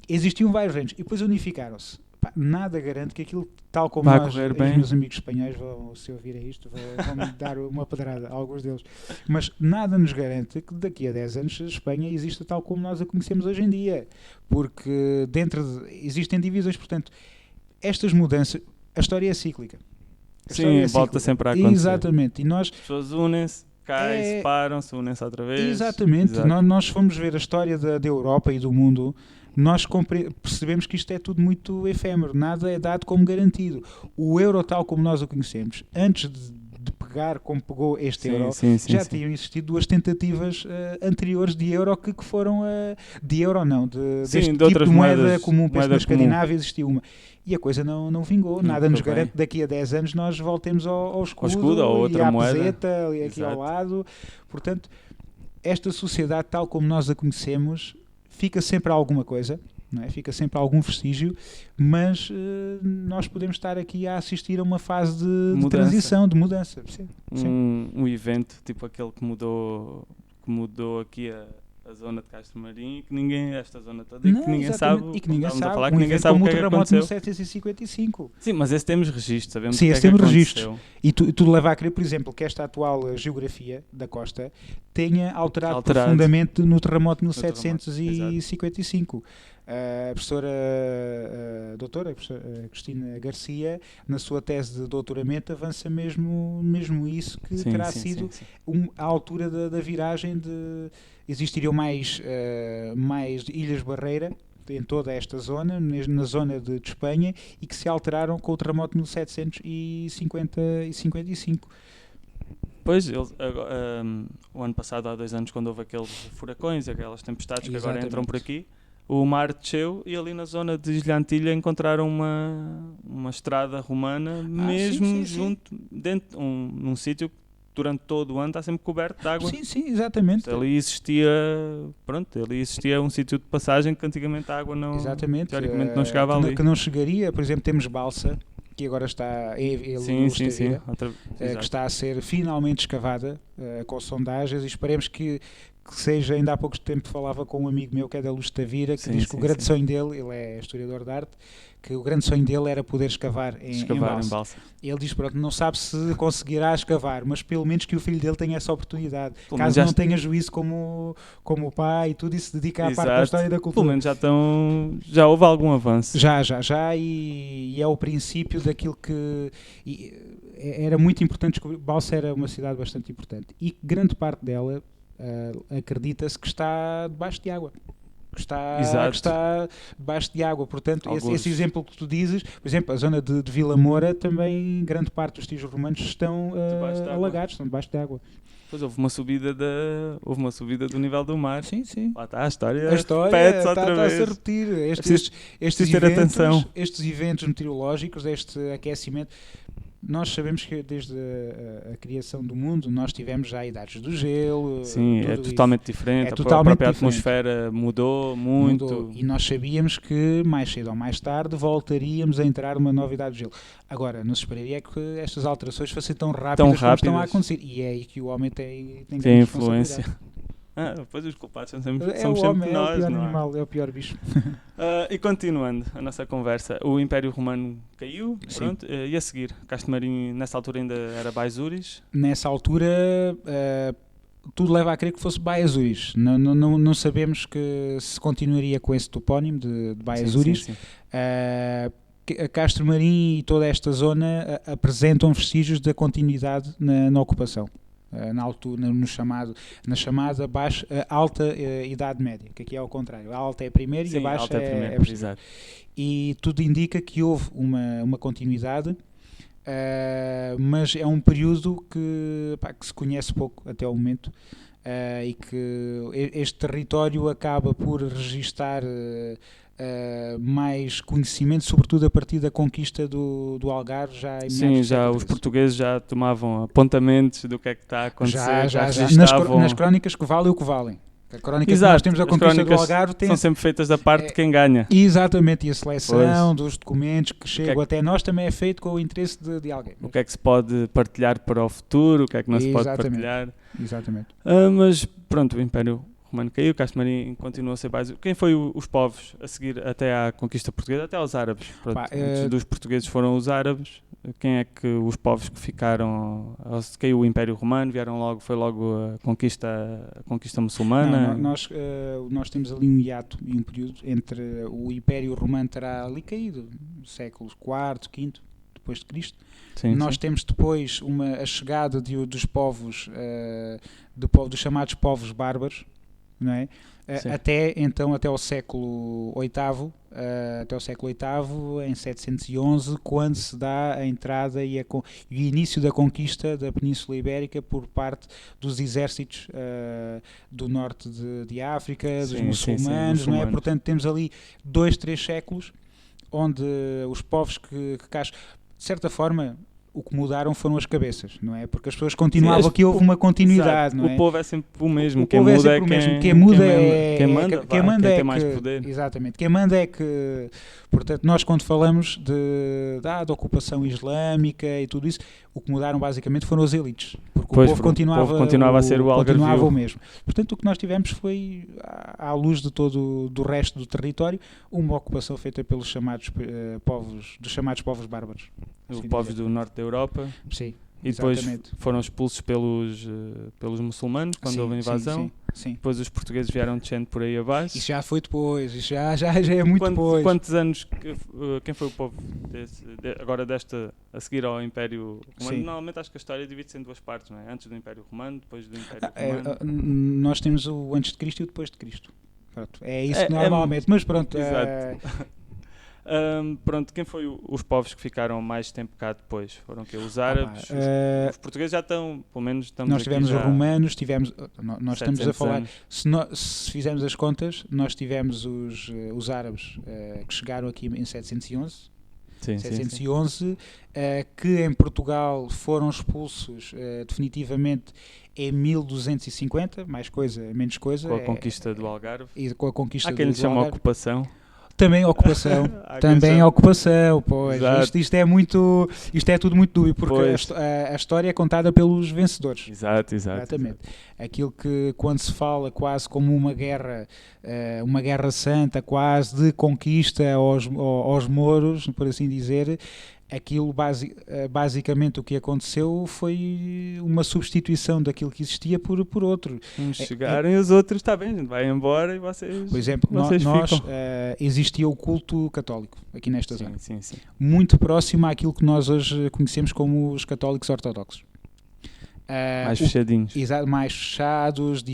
existiam vários reinos e depois unificaram-se. Nada garante que aquilo, tal como os meus amigos espanhóis vão, se ouvirem isto, vão-me dar uma pedrada, alguns deles, mas nada nos garante que daqui a 10 anos a Espanha exista tal como nós a conhecemos hoje em dia, porque existem divisões. Portanto, estas mudanças, a história é cíclica. Volta sempre a acontecer. Exatamente. E as pessoas unem-se, caem, separam-se, unem-se outra vez. Exatamente. Nós fomos ver a história da Europa e do mundo. Nós percebemos que isto é tudo muito efêmero, nada é dado como garantido. O euro tal como nós o conhecemos, antes de pegar como pegou este euro, já tinham existido 2 tentativas anteriores de euro que foram de euro não, deste tipo de moeda comum. Penso na Escandinávia existia uma. E a coisa não vingou. Nada nos garante que daqui a 10 anos nós voltemos ao escudo ou outra e à moeda. peseta ali aqui ao lado. Portanto, esta sociedade tal como nós a conhecemos fica sempre alguma coisa, não é? Fica sempre algum vestígio, mas nós podemos estar aqui a assistir a uma fase de transição, de mudança. Sim. Um evento tipo aquele que mudou aqui a zona de Castro Marim, que esta zona toda, não, que ninguém sabe, e que ninguém sabe, falar, que ninguém sabe como o que é que terremoto de aconteceu. 1755. Sim, mas esse temos registro, sabemos Sim, o que esse é que temos aconteceu. registros. E tudo leva a crer, por exemplo, que esta atual geografia da costa tenha alterado profundamente no terremoto de 1755. A professora doutora Cristina Garcia, na sua tese de doutoramento, avança mesmo isso, que terá sido a altura da viragem. Existiriam mais ilhas barreira em toda esta zona, na zona de Espanha, e que se alteraram com o terremoto de 1755. Pois, o ano passado, há 2 anos, quando houve aqueles furacões, aquelas tempestades que agora entram por aqui, o mar desceu e ali na zona de Ilha Antilha encontraram uma estrada romana, junto, dentro, num sítio que durante todo o ano está sempre coberto de água. Sim, exatamente. Ali existia um sítio de passagem que antigamente a água teoricamente não chegava ali. Que não chegaria, por exemplo, temos Balsa, que agora está que está a ser finalmente escavada com sondagens, e esperemos que seja. Ainda há pouco tempo falava com um amigo meu que é da Luz de Tavira, que diz que o grande sonho dele, ele é historiador de arte, que o grande sonho dele era poder escavar em Balsa. Ele diz, pronto, não sabe se conseguirá escavar, mas pelo menos que o filho dele tenha essa oportunidade, caso não tenha juízo como o pai e tudo, e se dedica à parte da história e da cultura. Pelo menos já houve algum avanço. Já, e é o princípio daquilo que era muito importante descobrir. Balsa era uma cidade bastante importante, e grande parte dela acredita-se que está debaixo de água. Que está debaixo de água. Portanto, esse exemplo que tu dizes, por exemplo, a zona de Vila Moura, também grande parte dos vestígios romanos estão alagados, estão debaixo de água. Pois houve uma subida do nível do mar. Sim. Lá está a história repete-se outra vez. Está a se repetir. Estes eventos meteorológicos, este aquecimento. Nós sabemos que desde a criação do mundo nós tivemos já idades do gelo. Sim, é totalmente diferente. A própria atmosfera mudou muito. E nós sabíamos que mais cedo ou mais tarde voltaríamos a entrar numa nova idade do gelo. Agora, não se esperaria que estas alterações fossem tão rápidas como estão a acontecer. E é aí que o homem tem influência. Depois os culpados somos sempre nós, é o pior animal, é o pior bicho. E continuando a nossa conversa, o Império Romano caiu, pronto, e a seguir? Castro Marim, nessa altura, ainda era Baezuris? Nessa altura, tudo leva a crer que fosse Baezuris. Não sabemos se continuaria com esse topónimo de Baezuris. Sim. Castro Marim e toda esta zona apresentam vestígios da continuidade na ocupação. Na altura, na chamada alta Idade Média, que aqui é ao contrário. A alta é a primeira e a baixa é a posterior. E tudo indica que houve uma continuidade, mas é um período que se conhece pouco até ao momento, e que este território acaba por registar mais conhecimento, sobretudo a partir da conquista do Algarve. Já os portugueses já tomavam apontamentos do que é que está a acontecer. Já nas crónicas que valem o que valem. A crónica que nós temos da conquista do Algarve são sempre feitas da parte de quem ganha. Exatamente, e a seleção dos documentos que chegam até nós também é feito com o interesse de alguém. O que é que se pode partilhar para o futuro, o que é que não se pode partilhar. Exatamente. Mas pronto, o Império Romano caiu, Castro Marim continua a ser base. Quem foi os povos a seguir até à conquista portuguesa, até aos árabes? Antes dos portugueses foram os árabes. Quem é que os povos que ficaram, caiu o Império Romano, foi logo a conquista muçulmana? Nós temos ali um hiato e um período entre o Império Romano terá ali caído, séculos IV, V depois de Cristo. Nós temos depois a chegada dos povos, dos chamados povos bárbaros, não é? Até o século VIII, em 711, quando se dá a entrada e o início da conquista da Península Ibérica por parte dos exércitos do norte de África, dos muçulmanos, não é? Portanto, temos ali 2-3 séculos onde os povos que de certa forma, o que mudaram foram as cabeças, não é? Porque as pessoas continuavam, aqui houve uma continuidade, exato, não é? O povo é sempre o mesmo, quem muda é quem manda, quem manda tem é mais que, poder. exatamente, quem manda é que, portanto, nós quando falamos da ocupação islâmica e tudo isso, o que mudaram basicamente foram as elites, porque Pois, o povo continuava a ser o algarvio. continuava o mesmo. Portanto, o que nós tivemos foi, à luz de todo do resto do território, uma ocupação feita pelos chamados povos bárbaros. Os povos do norte da Europa. Sim. E depois Exatamente. foram expulsos pelos muçulmanos quando houve a invasão. Sim. Depois os portugueses vieram descendo por aí abaixo. Isso já foi depois, isso já é muito depois. Quantos anos, quem foi o povo a seguir ao Império Romano? Normalmente acho que a história divide-se em duas partes, não é? Antes do Império Romano, depois do Império Romano. Nós temos o antes de Cristo e o depois de Cristo. Pronto, é isso normalmente, mas pronto. Exato. Pronto, quem foi os povos que ficaram mais tempo cá depois? Foram que os árabes? Os portugueses já estão, pelo menos estamos nós tivemos aqui os romanos, nós estamos a falar, anos. se fizermos as contas, nós tivemos os árabes que chegaram aqui em 711, sim. Que em Portugal foram expulsos definitivamente em 1250, mais coisa, menos coisa. Com a conquista do Algarve. E com a conquista há quem lhe chama ocupação. Também ocupação, pois. Isto é tudo muito dúbio, porque a história é contada pelos vencedores. Exatamente. Aquilo que quando se fala quase como uma guerra santa, quase de conquista aos mouros, por assim dizer, aquilo basicamente o que aconteceu foi uma substituição daquilo que existia por outro. Chegaram e os outros, está bem, a gente vai embora e vocês. Por exemplo, existia o culto católico aqui nesta zona. Sim. Muito próximo àquilo que nós hoje conhecemos como os católicos ortodoxos. Mais fechadinhos. Exato, mais fechados,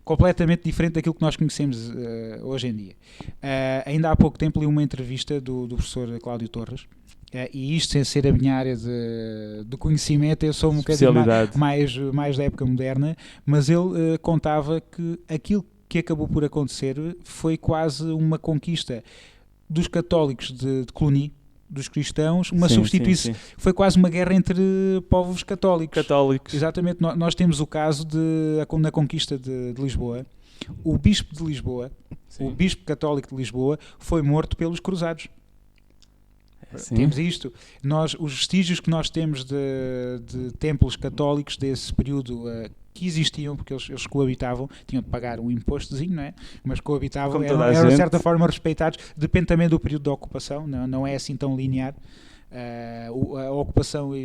completamente diferente daquilo que nós conhecemos hoje em dia. Ainda há pouco tempo li uma entrevista do professor Cláudio Torres, e isto sem ser a minha área de conhecimento, eu sou um bocadinho mais da época moderna, mas ele contava que aquilo que acabou por acontecer foi quase uma conquista dos católicos de Cluny, dos cristãos, uma substituição. Sim. Foi quase uma guerra entre povos católicos. Exatamente. Nós temos o caso na conquista de Lisboa. O bispo de Lisboa, o bispo católico de Lisboa, foi morto pelos cruzados. Temos isto. Os vestígios que nós temos de templos católicos desse período que existiam, porque eles coabitavam, tinham de pagar um impostozinho, não é? Mas coabitavam, eram de certa forma respeitados, depende também do período da ocupação, não é assim tão linear. A ocupação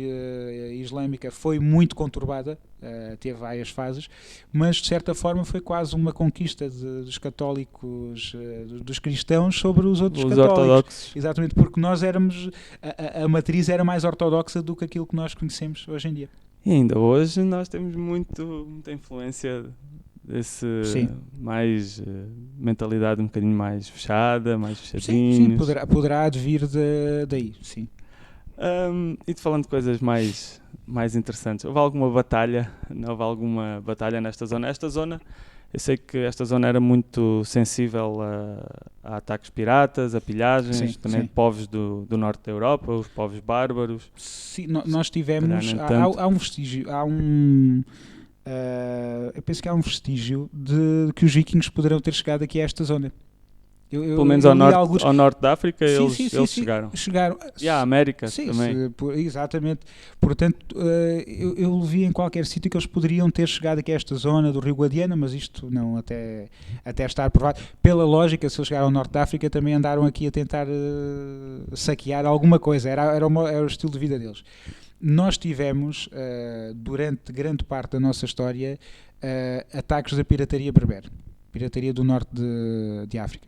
islâmica foi muito conturbada, teve várias fases, mas de certa forma foi quase uma conquista dos católicos, dos cristãos sobre os outros católicos. Ortodoxos. Exatamente, porque nós éramos, a matriz era mais ortodoxa do que aquilo que nós conhecemos hoje em dia. E ainda hoje nós temos muita influência desse mais mentalidade um bocadinho mais fechada, mais fechadinhos. Sim, poderá advir daí, sim. E falando de coisas mais interessantes, houve alguma batalha nesta zona? Esta zona, eu sei que esta zona era muito sensível a ataques piratas, a pilhagens, também povos do norte da Europa, os povos bárbaros. Sim, nós tivemos, há um vestígio, eu penso que há um vestígio de que os vikings poderão ter chegado aqui a esta zona. Pelo menos ao norte da África eles chegaram. E à América também. Exatamente. Portanto, eu vi em qualquer sítio que eles poderiam ter chegado aqui a esta zona do Rio Guadiana, mas isto não até estar provado. Pela lógica, se eles chegaram ao norte da África, também andaram aqui a tentar saquear alguma coisa. Era o estilo de vida deles. Nós tivemos, durante grande parte da nossa história, ataques da pirataria berber. Pirataria do norte de África.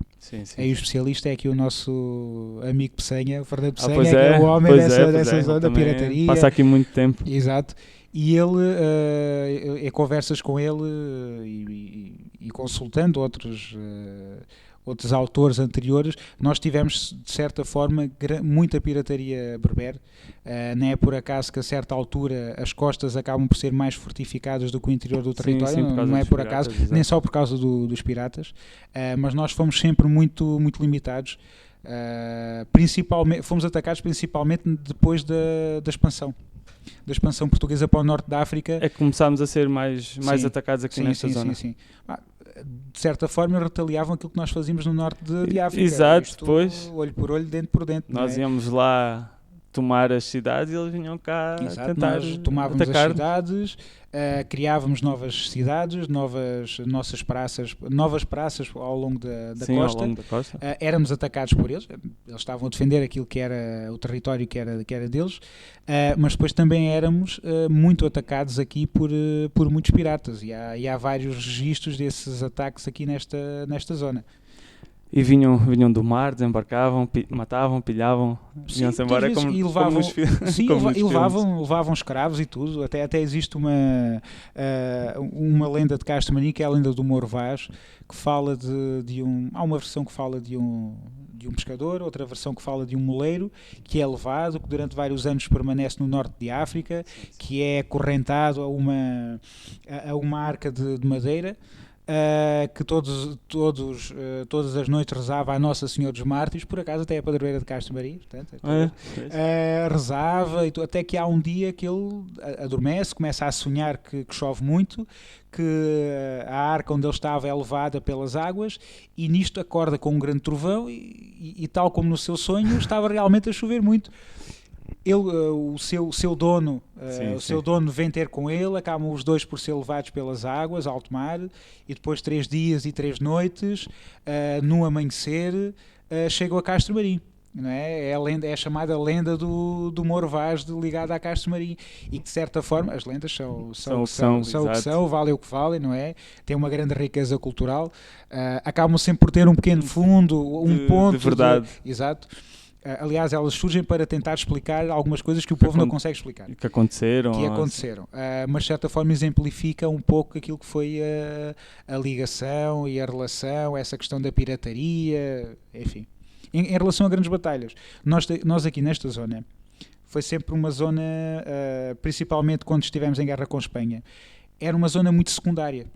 Aí o especialista é aqui o nosso amigo Pessanha, o Fernando Pessanha, que é o homem dessa zona da pirataria. Passa aqui muito tempo. Exato. E ele, em conversas com ele e consultando outros autores anteriores, nós tivemos, de certa forma, muita pirataria berber. Não é por acaso que a certa altura as costas acabam por ser mais fortificadas do que o interior do território, não é por acaso, nem só por causa dos piratas, mas nós fomos sempre muito, muito limitados. Principalmente, fomos atacados principalmente depois da expansão. Da expansão portuguesa para o norte da África. É que começámos a ser mais atacados aqui nesta zona. Sim. De certa forma retaliavam aquilo que nós fazíamos no norte de África. Exato, depois olho por olho, dente por dente. Nós íamos lá tomar as cidades e eles vinham cá tentar nós tomávamos atacar. As cidades, criávamos novas cidades, novas praças ao longo da costa. Ao longo da costa. Éramos atacados por eles estavam a defender aquilo que era o território que era deles, mas depois também éramos muito atacados aqui por muitos piratas e há vários registros desses ataques aqui nesta zona. E vinham do mar, desembarcavam, matavam, pilhavam, iam-se embora como nos filmes. Levavam escravos e tudo. Até existe uma lenda de Castro Marim, que é a lenda do Moro Vaz, que fala há uma versão que fala de um pescador, outra versão que fala de um moleiro, que é levado, que durante vários anos permanece no norte de África, que é acorrentado a uma arca de madeira, que todas as noites rezava a Nossa Senhora dos Mártires, por acaso até a padroeira de Castro Marim, portanto, rezava, até que há um dia que ele adormece, começa a sonhar que chove muito, que a arca onde ele estava é levada pelas águas, e nisto acorda com um grande trovão e tal como no seu sonho estava realmente a chover muito. O seu dono vem ter com ele, acabam os dois por ser levados pelas águas, alto mar, e depois 3 dias e 3 noites, no amanhecer, chegam a Castro Marim. Não é? É a chamada lenda do Moro Vaz ligada a Castro Marim, e que de certa forma as lendas são o que são, valem o que valem, não é? Tem uma grande riqueza cultural, acabam sempre por ter um pequeno fundo, ponto de verdade. Exato. Aliás, elas surgem para tentar explicar algumas coisas que o povo não consegue explicar. Que aconteceram. Mas de certa forma exemplifica um pouco aquilo que foi a ligação e a relação, essa questão da pirataria, enfim. Em relação a grandes batalhas, nós aqui nesta zona, foi sempre uma zona, principalmente quando estivemos em guerra com Espanha, era uma zona muito secundária.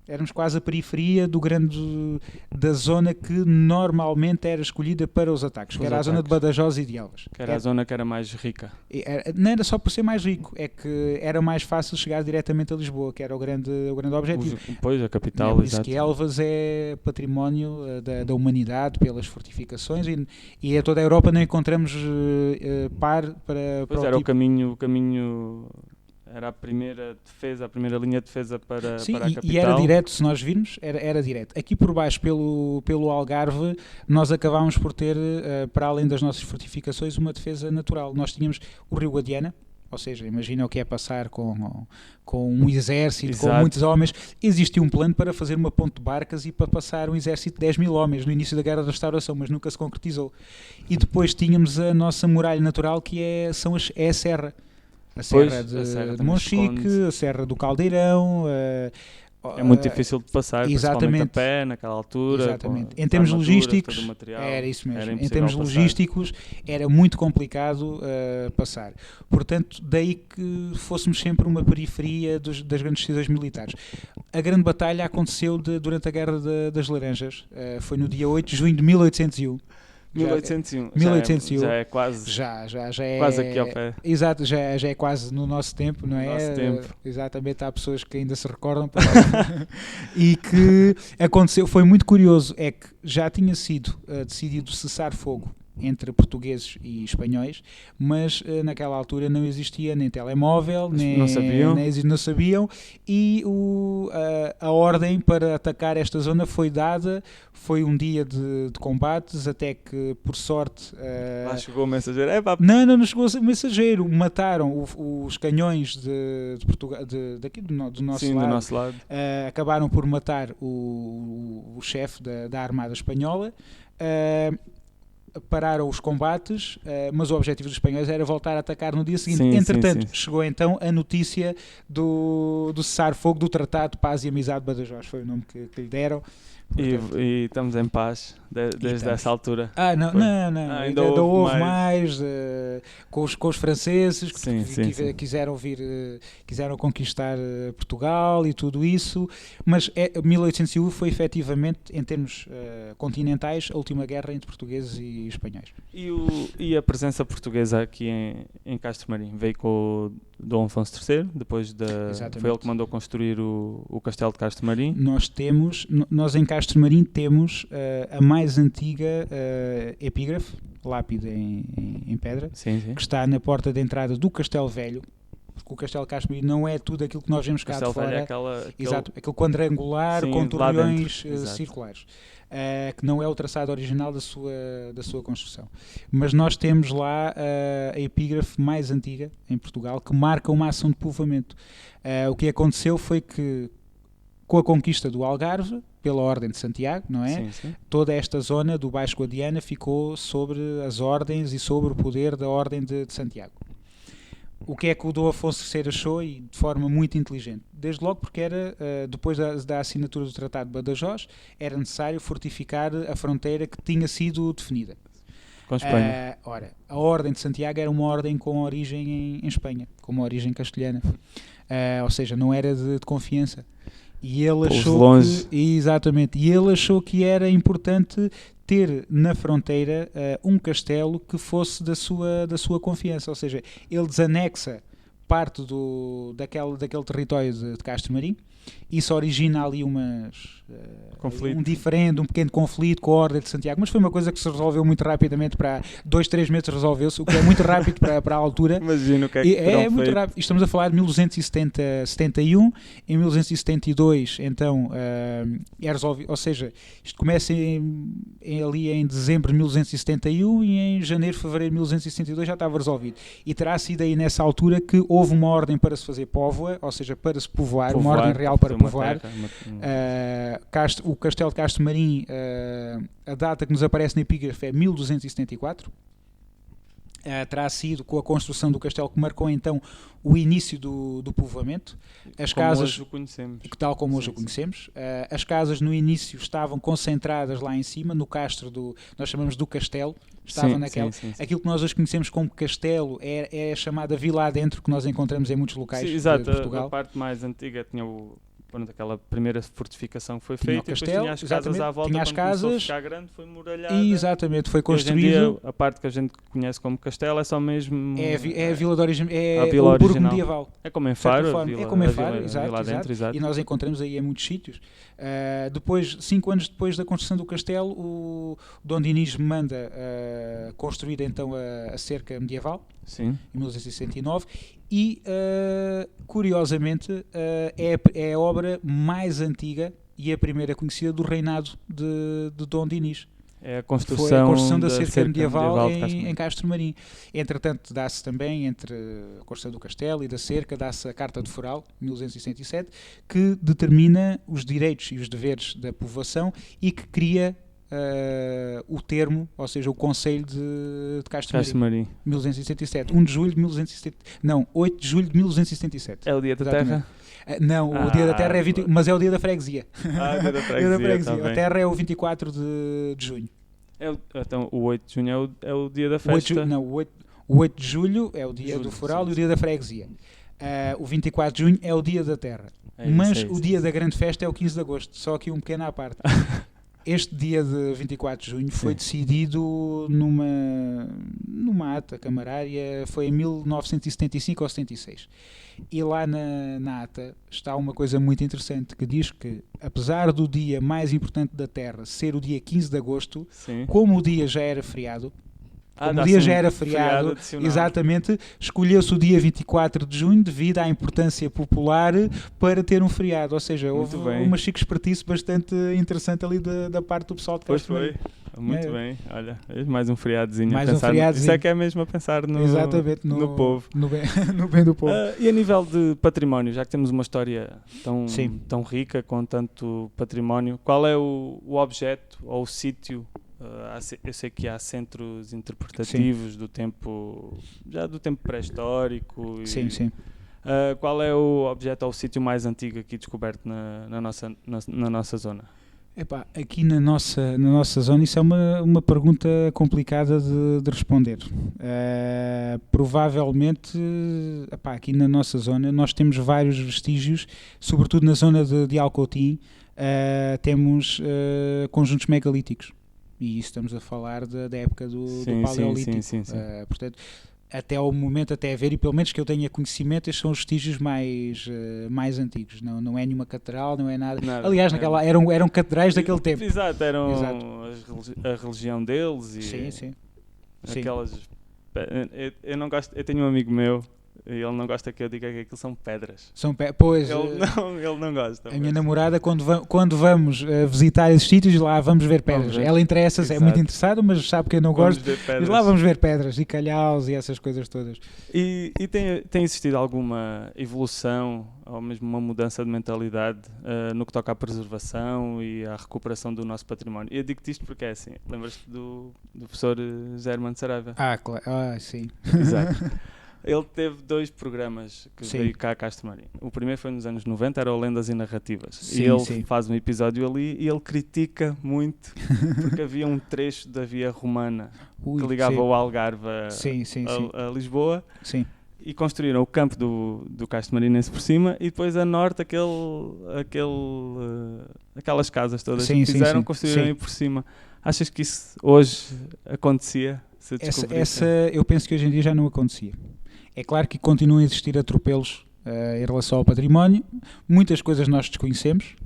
Éramos quase a periferia da zona que normalmente era escolhida para os ataques, que era a zona de Badajoz e de Elvas. Que era a zona que era mais rica. Não era só por ser mais rico, é que era mais fácil chegar diretamente a Lisboa, que era o grande objetivo. Pois, a capital, por isso que Elvas é património da humanidade pelas fortificações, e a toda a Europa não encontramos par para pois para era o caminho... Era a primeira linha de defesa para a capital. E era direto, se nós virmos, era direto. Aqui por baixo, pelo Algarve, nós acabámos por ter, para além das nossas fortificações, uma defesa natural. Nós tínhamos o Rio Guadiana, ou seja, imagina o que é passar com um exército, Exato. Com muitos homens. Existia um plano para fazer uma ponte de barcas e para passar um exército de 10 mil homens no início da Guerra da Restauração, mas nunca se concretizou. E depois tínhamos a nossa muralha natural, que é a Serra. A Serra de Monchique, a Serra do Caldeirão. É muito difícil de passar, exatamente, principalmente a pé, naquela altura. Exatamente. Em termos logísticos, material, era isso mesmo. Em termos logísticos, era muito complicado passar. Portanto, daí que fôssemos sempre uma periferia das grandes decisões militares. A grande batalha aconteceu durante a Guerra das Laranjas. Foi no dia 8 de junho de 1801. 1801. Já é quase. Já é quase aqui ao pé. Exato, já é quase no nosso tempo, não é? Nosso tempo. Exatamente, há pessoas que ainda se recordam. E que aconteceu, foi muito curioso, é que já tinha sido decidido cessar fogo entre portugueses e espanhóis, mas naquela altura não existia nem telemóvel, nem não sabiam, e a ordem para atacar esta zona foi dada. Foi um dia de combates, até que por sorte lá chegou o mensageiro. Não chegou o mensageiro. Mataram os canhões de Portugal, daqui do nosso lado. Do nosso lado. Acabaram por matar o chefe da Armada Espanhola. Pararam os combates, mas o objetivo dos espanhóis era voltar a atacar no dia seguinte. Entretanto, chegou então a notícia do cessar-fogo, do Tratado de Paz e Amizade de Badajoz, foi o nome que lhe deram. Portanto, e estamos em paz desde essa altura. Não. Ainda houve mais com os franceses que quiseram conquistar Portugal e tudo isso, mas 1801 foi efetivamente, em termos continentais, a última guerra entre portugueses e e espanhóis. E a presença portuguesa aqui em Castro Marim? Veio com o Dom Afonso III, depois foi ele que mandou construir o Castelo de Castro Marim? Nós em Castro Marim temos a mais antiga epígrafe, lápide em pedra, sim. Que está na porta de entrada do Castelo Velho, porque o Castelo de Castro Marim não é tudo aquilo que nós vemos cá de fora. Exato, aquele quadrangular, sim, com torreões circulares, que não é o traçado original da sua construção. Mas nós temos lá a epígrafe mais antiga em Portugal, que marca uma ação de povoamento. O que aconteceu foi que, com a conquista do Algarve, pela Ordem de Santiago, não é? Sim. Toda esta zona do Baixo Guadiana ficou sobre as ordens e sobre o poder da Ordem de Santiago. O que é que o Dom Afonso III achou, e de forma muito inteligente? Desde logo porque era, depois da assinatura do Tratado de Badajoz, era necessário fortificar a fronteira que tinha sido definida. Com Espanha. Ora, a Ordem de Santiago era uma ordem com origem em Espanha, com uma origem castelhana. Ou seja, não era de confiança. E ele achou que era importante ter na fronteira um castelo que fosse da sua confiança, ou seja, ele desanexa parte daquele território de Castro Marim. Isso origina ali um pequeno conflito com a Ordem de Santiago, mas foi uma coisa que se resolveu muito rapidamente. Para 2-3 meses resolveu-se, o que é muito rápido para a altura. Imagino o que é que é muito rápido. Estamos a falar de 1271, em 1272 então é resolvido, ou seja, isto começa ali em dezembro de 1271 e em janeiro, fevereiro de 1272 já estava resolvido, e terá sido aí nessa altura que houve uma ordem para se fazer póvoa, ou seja, para se povoar, uma ordem real para povoar. O Castelo de Castro Marim, a data que nos aparece na epígrafe é 1274. Terá sido com a construção do castelo que marcou então o início do povoamento. Hoje o conhecemos. Tal como hoje o conhecemos. As casas no início estavam concentradas lá em cima, no castro nós chamamos do castelo. Estava naquela. Sim. Aquilo que nós hoje conhecemos como castelo é a chamada vila adentro, que nós encontramos em muitos locais de Portugal. A parte mais antiga tinha aquela primeira fortificação que foi feita, o castelo, e depois tinha as casas à volta, tinha as casas, começou a ficar grande, foi muralhada. Exatamente, foi construído. Hoje em dia, a parte que a gente conhece como castelo é só mesmo... É a vila de origem, a vila o burgo medieval. É como em Faro, é como em Faro, exato. Exato. E nós encontramos aí em muitos sítios. Depois, 5 anos depois da construção do castelo, o Dom Dinis manda construir então a cerca medieval, sim, em 1269, e curiosamente é a obra mais antiga e a primeira conhecida do reinado de Dom Dinis. É a construção da cerca medieval em Castro Marim. Entretanto, dá-se também, entre a construção do castelo e da cerca, dá-se a Carta de Foral, 1267, que determina os direitos e os deveres da povoação e que cria o termo, ou seja, o Conselho de Castro Marim. 1267. 8 de julho de 1277. É o dia da Terra? Não, o dia da Terra é 20, mas é o dia da freguesia. O dia da freguesia. Tá, a Terra é o 24 de junho. Então, o 8 de junho é o dia da festa? O 8 de julho é o dia do foral, sim, e o dia da freguesia. O 24 de junho é o dia da Terra. Mas o dia da grande festa é o 15 de agosto. Só aqui um pequeno à parte. Este dia de 24 de junho foi decidido numa ata camarária, foi em 1975 ou 76. E lá na ata está uma coisa muito interessante que diz que, apesar do dia mais importante da Terra ser o dia 15 de agosto, sim, como o dia já era feriado, exatamente, escolheu-se o dia 24 de junho devido à importância popular para ter um feriado, ou seja, houve uma chique espertice bastante interessante ali da parte do pessoal de Castro Marim. Muito bem, olha, mais um feriadozinho. Isso é que é mesmo a pensar no povo. No bem do povo. E a nível de património, já que temos uma história tão rica com tanto património, qual é o objeto ou o sítio? Eu sei que há centros interpretativos, sim, do tempo pré-histórico. Sim. Qual é o objeto ou o sítio mais antigo aqui descoberto na nossa zona? Aqui na nossa zona isso é uma pergunta complicada de responder. Provavelmente, aqui na nossa zona nós temos vários vestígios, sobretudo na zona de Alcoutim, temos conjuntos megalíticos. E isso estamos a falar da época do Sim, Paleolítico. sim. Portanto, até ao momento, até a ver, e pelo menos que eu tenha conhecimento, estes são os vestígios mais antigos. Não é nenhuma catedral, não é nada. Aliás, eram catedrais daquele tempo. Exato, a religião deles e Sim. aquelas... Eu não gosto, eu tenho um amigo meu e ele não gosta que eu diga que aquilo são pedras. Pois, ele não gosta. A minha namorada, quando vamos visitar esses sítios, lá vamos ver pedras. Ela interessa-se, é muito interessada, mas sabe que eu não gosto. Mas lá vamos ver pedras e calhaus e essas coisas todas. E tem existido alguma evolução ou mesmo uma mudança de mentalidade no que toca à preservação e à recuperação do nosso património? Eu digo-te isto porque é assim, lembras-te do professor José Hermano Saraiva? Claro, sim. Exato. Ele teve 2 programas que veio cá a Castro Marim. O primeiro foi nos anos 90, era o Lendas e Narrativas. Sim, e ele faz um episódio ali e ele critica muito porque havia um trecho da via romana que ligava o Algarve a Lisboa. Sim. E construíram o campo do Castro Marinense por cima e depois a norte aquelas casas todas que fizeram, construíram aí por cima. Achas que isso hoje acontecia? Eu penso que hoje em dia já não acontecia. É claro que continuam a existir atropelos em relação ao património. Muitas coisas nós desconhecemos.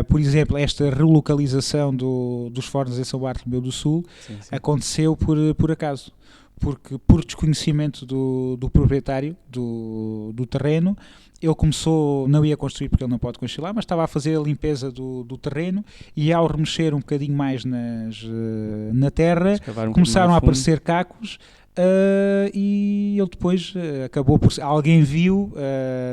Por exemplo, esta relocalização dos fornos em São Bartolomeu do Sul aconteceu por acaso. Porque por desconhecimento do proprietário do terreno, ele começou, não ia construir porque ele não pode construir lá, mas estava a fazer a limpeza do terreno e ao remexer um bocadinho mais na terra, começaram a aparecer cacos. E ele depois acabou por... Alguém viu,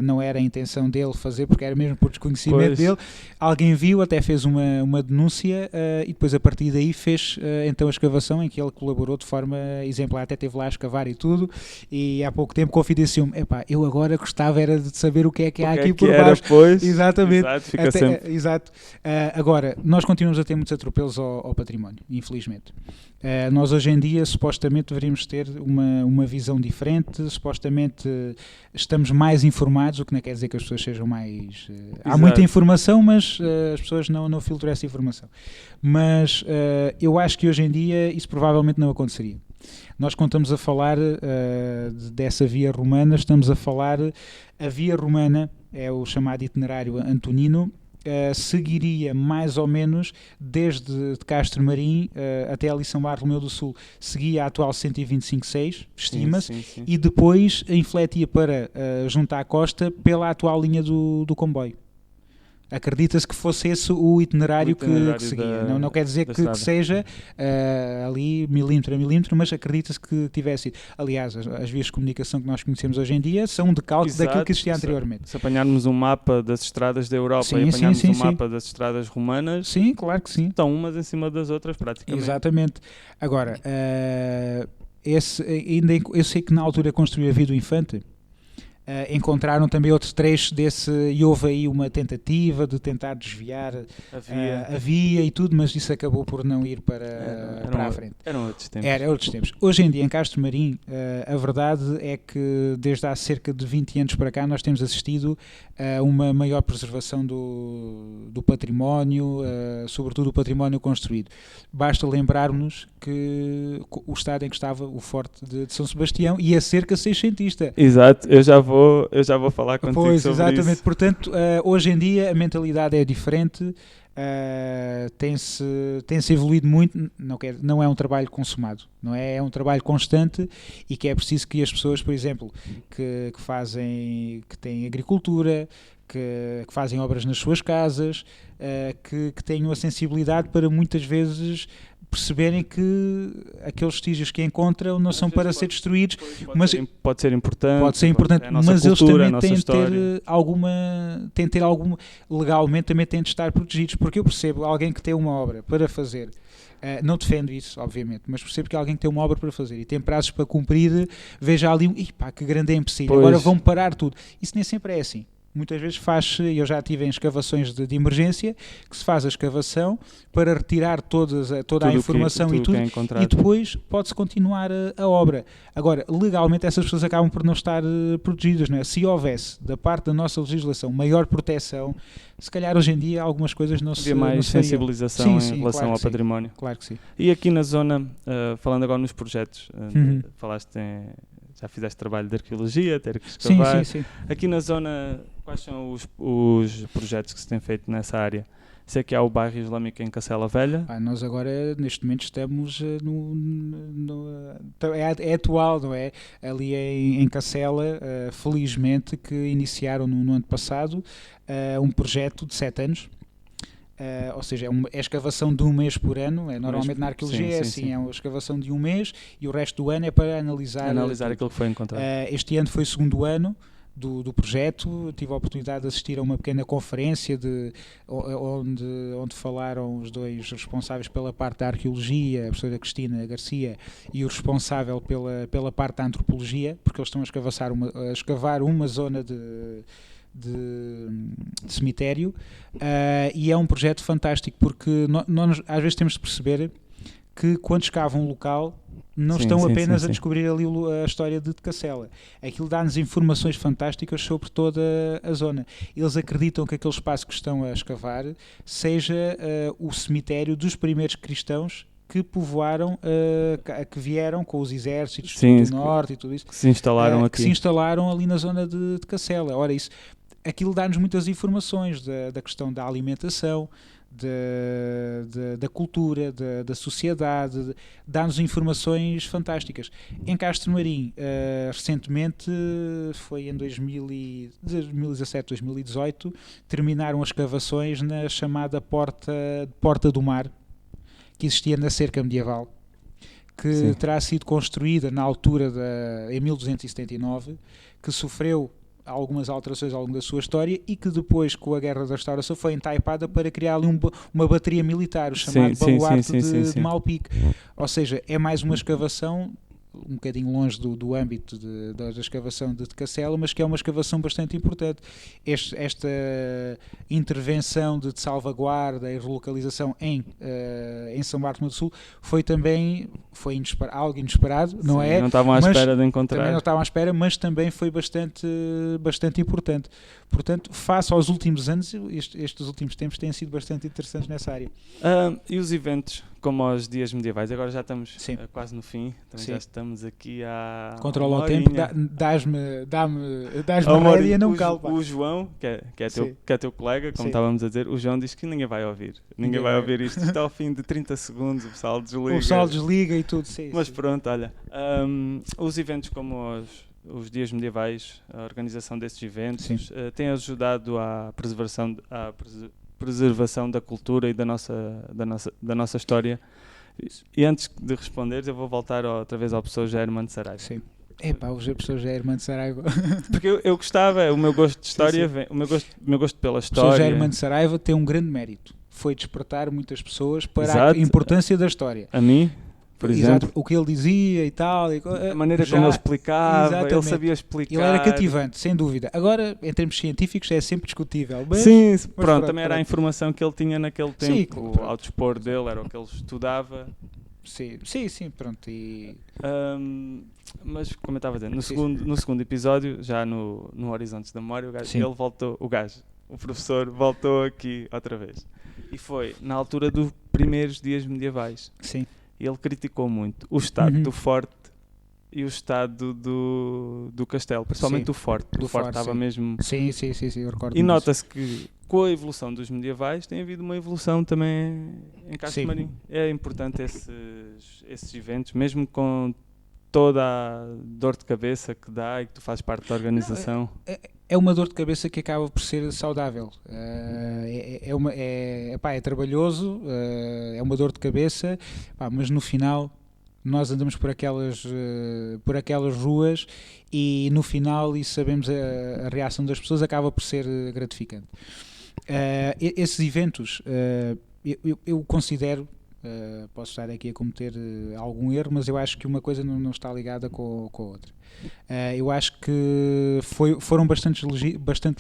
não era a intenção dele fazer, porque era mesmo por desconhecimento dele. Alguém viu, até fez uma denúncia e depois a partir daí fez então a escavação em que ele colaborou de forma exemplar, até esteve lá a escavar e tudo, e há pouco tempo confidenciou-me, eu agora gostava era de saber o que é que há aqui por baixo. Exatamente. Exato. Agora, nós continuamos a ter muitos atropelos ao património, infelizmente. Nós hoje em dia supostamente deveríamos ter uma visão diferente, supostamente estamos mais informados, o que não quer dizer que as pessoas sejam mais... há muita informação, mas as pessoas não filtram essa informação. Mas eu acho que hoje em dia isso provavelmente não aconteceria. Nós, quando estamos a falar dessa via romana, estamos a falar... A via romana é o chamado itinerário antonino, seguiria mais ou menos desde Castro Marim até ali São Bartolomeu do Sul, seguia a atual 125/6, estima-se, e depois infletia para junto à costa pela atual linha do comboio. Acredita-se que fosse esse o itinerário que seguia. Não quer dizer que seja ali milímetro a milímetro, mas acredita-se que tivesse sido. Aliás, as vias de comunicação que nós conhecemos hoje em dia são um decalque daquilo que existia anteriormente. Se apanharmos um mapa das estradas da Europa e apanharmos um mapa das estradas romanas, sim, claro que sim. Estão umas em cima das outras praticamente. Exatamente. Agora, eu sei que na altura construiu a Via do Infante, encontraram também outros trechos desse e houve aí uma tentativa de tentar desviar a via e tudo, mas isso acabou por não ir para a frente. Eram outros tempos. Eram outros tempos. Hoje em dia, em Castro Marim, a verdade é que desde há cerca de 20 anos para cá nós temos assistido a uma maior preservação do património, sobretudo o património construído. Basta lembrarmos que o estado em que estava o Forte de São Sebastião e a cerca seiscentista. Exato, eu já vou falar contigo sobre exatamente. isso. Portanto, hoje em dia a mentalidade é diferente, tem-se evoluído muito, não é um trabalho consumado, não é? É um trabalho constante e que é preciso que as pessoas, por exemplo, que têm agricultura, que fazem obras nas suas casas, que tenham a sensibilidade para muitas vezes perceberem que aqueles vestígios que encontram não são para ser destruídos, mas pode ser importante, mas eles também têm de ter alguma, legalmente também têm de estar protegidos, porque eu percebo alguém que tem uma obra para fazer, não defendo isso, obviamente, mas percebo que alguém que tem uma obra para fazer e tem prazos para cumprir, veja ali que grande empecilho, agora vão parar tudo. Isso nem sempre é assim. muitas vezes faz-se, eu já tive em escavações de emergência, que se faz a escavação para retirar toda a informação e tudo, e depois pode-se continuar a obra. Agora, legalmente essas pessoas acabam por não estar protegidas, não é? Se houvesse, da parte da nossa legislação, maior proteção, se calhar hoje em dia algumas coisas não se havia mais sensibilização em relação ao património. Claro que sim. E aqui na zona, falando agora nos projetos, falaste já fizeste trabalho de arqueologia, ter que escavar. Sim. Aqui na zona, quais são os projetos que se têm feito nessa área? Sei que há o bairro islâmico em Cacela Velha. Nós agora, neste momento, estamos é atual, não é? Ali em Cacela, felizmente, que iniciaram no ano passado um projeto de 7 anos. Ou seja, é escavação de um mês por ano. Normalmente na arqueologia é assim, é uma escavação de um mês e o resto do ano é para analisar aquilo que foi encontrado. Este ano foi o segundo ano do projeto. Tive a oportunidade de assistir a uma pequena conferência onde falaram os dois responsáveis pela parte da arqueologia, a professora Cristina Garcia, e o responsável pela parte da antropologia, porque eles estão a escavar uma zona de cemitério, e é um projeto fantástico, porque nós às vezes temos de perceber que quando escavam um local não estão apenas a descobrir ali a história de Cacela. Aquilo dá-nos informações fantásticas sobre toda a zona. Eles acreditam que aquele espaço que estão a escavar seja o cemitério dos primeiros cristãos que povoaram, que vieram com os exércitos do norte e tudo isso, que se instalaram aqui. Que se instalaram ali na zona de Cacela. Ora, aquilo dá-nos muitas informações da questão da alimentação, da cultura, da sociedade, dá-nos informações fantásticas. Em Castro Marim, recentemente, foi em 2017, 2018, terminaram as escavações na chamada Porta do Mar, que existia na cerca medieval, que terá sido construída na altura em 1279, que sofreu algumas alterações ao longo da sua história e que depois, com a Guerra da Restauração, foi entaipada para criar ali uma bateria militar, o chamado baluarte de Malpique. Ou seja, é mais uma escavação um bocadinho longe do âmbito da escavação de Cacela, mas que é uma escavação bastante importante. Esta intervenção de salvaguarda e relocalização em São Bartolomeu do Sul foi algo inesperado, não é? Não estavam à espera de encontrar. Também não estavam à espera, mas também foi bastante importante. Portanto, face aos últimos anos, estes últimos tempos têm sido bastante interessantes nessa área. E os eventos, como os dias medievais? Agora já estamos quase no fim, já estamos aqui a controla o tempo, dás-me a rédea, não calma. O João, que é teu colega, como estávamos a dizer, o João diz que ninguém vai ouvir. Ninguém vai ouvir isto. Está ao fim de 30 segundos, o pessoal desliga e tudo. Mas pronto, olha, os eventos como os dias medievais, a organização desses eventos, tem ajudado à preservação da cultura e da nossa história. E antes de responderes, eu vou voltar outra vez ao professor Jair Armando Saraiva. Sim. O professor Jair Armando Saraiva. Porque eu gostava, o meu gosto de história, o meu gosto pela história. O professor Jair Armando Saraiva tem um grande mérito. Foi despertar muitas pessoas para a importância da história. A mim, por exemplo. Exato, o que ele dizia e tal. A maneira como ele explicava, ele sabia explicar. Ele era cativante, sem dúvida. Agora, em termos científicos, é sempre discutível. Mas pronto, também era a informação que ele tinha naquele tempo. Ao dispor dele, era o que ele estudava. Sim, pronto. Mas, como eu estava a dizer, no segundo episódio, já no Horizontes da Memória, o professor voltou aqui outra vez. E foi na altura dos primeiros dias medievais. Sim. Ele criticou muito o estado do forte e o estado do castelo, principalmente o forte. O forte estava mesmo... Sim, eu recordo. E nota-se que com a evolução dos medievais tem havido uma evolução também em Castro Marim. É importante esses eventos, mesmo com toda a dor de cabeça que dá e que tu fazes parte da organização. É uma dor de cabeça que acaba por ser saudável. É trabalhoso, é uma dor de cabeça, mas no final nós andamos por aquelas ruas e no final, e sabemos a reação das pessoas, acaba por ser gratificante. Esses eventos eu considero Posso estar aqui a cometer algum erro, mas eu acho que uma coisa não está ligada com a outra. Eu acho que foram bastante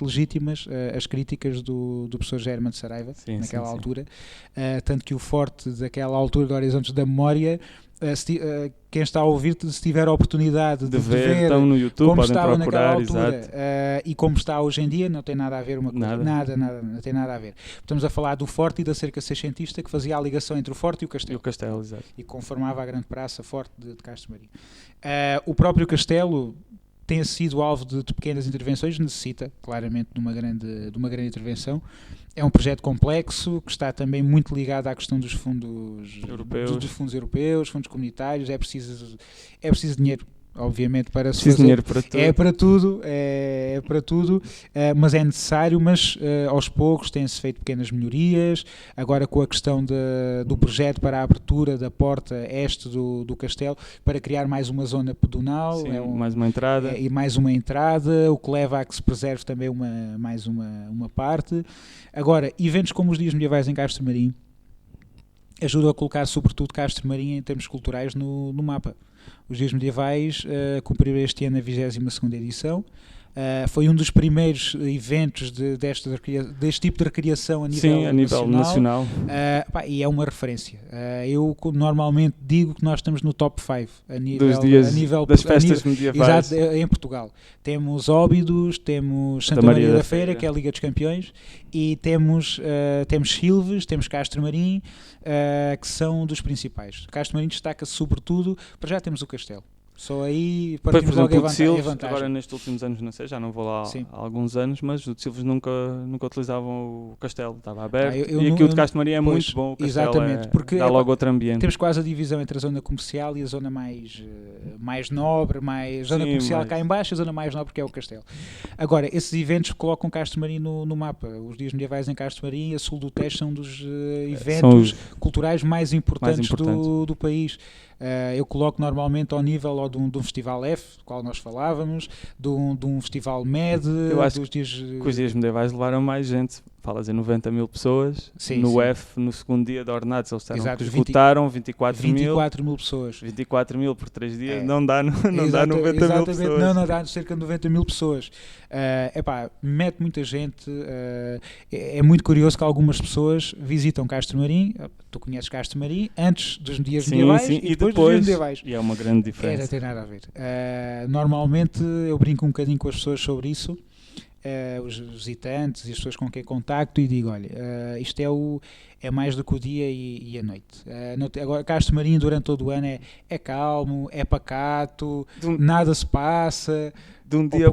legítimas as críticas do professor Germán de Saraiva, naquela altura, tanto que o forte daquela altura de Horizontes da Memória, quem está a ouvir-te, se tiver a oportunidade de ver estão no YouTube, como podem estava procurar, naquela altura e como está hoje em dia, não tem nada a ver uma coisa. Nada, não tem nada a ver. Estamos a falar do forte e da cerca seiscentista, que fazia a ligação entre o forte e o castelo. Exato. E conformava a grande praça forte de Castro Marim. O próprio castelo tem sido alvo de pequenas intervenções, necessita claramente de uma grande intervenção. É um projeto complexo que está também muito ligado à questão dos fundos europeus, fundos comunitários. É preciso dinheiro, obviamente, para se fazer. Dinheiro para tudo. É para tudo, mas é necessário, mas aos poucos têm-se feito pequenas melhorias. Agora com a questão do projeto para a abertura da porta este do castelo, para criar mais uma zona pedonal. Sim, mais uma entrada. E mais uma entrada, o que leva a que se preserve também mais uma parte. Agora, eventos como os Dias Medievais em Castro Marim ajudam a colocar sobretudo Castro Marim em termos culturais no mapa. Os Dias Medievais cumpriram este ano a 22ª edição. Foi um dos primeiros eventos deste tipo de recreação a nível nacional. E é uma referência. Eu normalmente digo que nós estamos no top 5 das festas medievais. Exato, em Portugal. Temos Óbidos, temos Santa Maria da Feira, que é a Liga dos Campeões, e temos Silves, temos Castro Marim, que são dos principais. Castro Marim destaca-se sobretudo, para já temos o castelo. Só aí partimos logo a vantagem. Agora nestes últimos anos, não sei, já não vou lá há alguns anos, mas o de Silves nunca utilizavam o castelo, estava aberto. E aqui o de Castro Marim é muito bom, o castelo exatamente, porque dá logo outro ambiente. Temos quase a divisão entre a zona comercial e a zona mais nobre, zona comercial cá em baixo, a zona mais nobre que é o castelo. Agora, esses eventos colocam Castro Marim no mapa. Os Dias Medievais em Castro Marim e a Sul do Tejo são dos eventos culturais mais importantes do país. Eu coloco normalmente ao nível de um festival F, do qual nós falávamos, de um festival MED. Eu acho que os Dias Medievais levaram mais gente. Falas em 90 mil pessoas. Sim. F, no segundo dia de ordenados, eles disseram que esgotaram 24 mil pessoas. 24 mil por 3 dias, não dá 90 mil pessoas. Não dá cerca de 90 mil pessoas. Mete muita gente. É muito curioso que algumas pessoas visitam Castro Marim. Tu conheces Castro Marim antes dos Dias Medievais e depois dos Dias Medievais. E é uma grande diferença. Não tem nada a ver. Normalmente eu brinco um bocadinho com as pessoas sobre isso. Os visitantes e as pessoas com quem contacto e digo, olha, isto é mais do que o dia e a noite. Agora Castro Marim durante todo o ano é calmo, é pacato, nada se passa. De um dia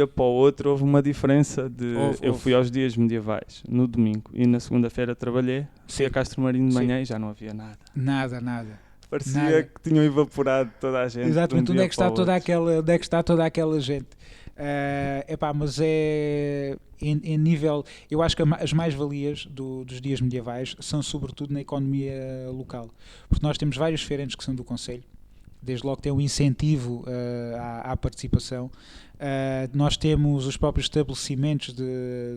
para o outro houve uma diferença. Eu fui aos Dias Medievais no domingo e na segunda-feira trabalhei, fui a Castro Marim de manhã e já não havia nada. Nada. Parecia que tinham evaporado toda a gente. Exatamente, onde é que está toda aquela gente? Mas em nível, eu acho que as mais-valias dos Dias Medievais são sobretudo na economia local, porque nós temos vários feirantes que são do concelho, desde logo tem um incentivo à participação. Nós temos os próprios estabelecimentos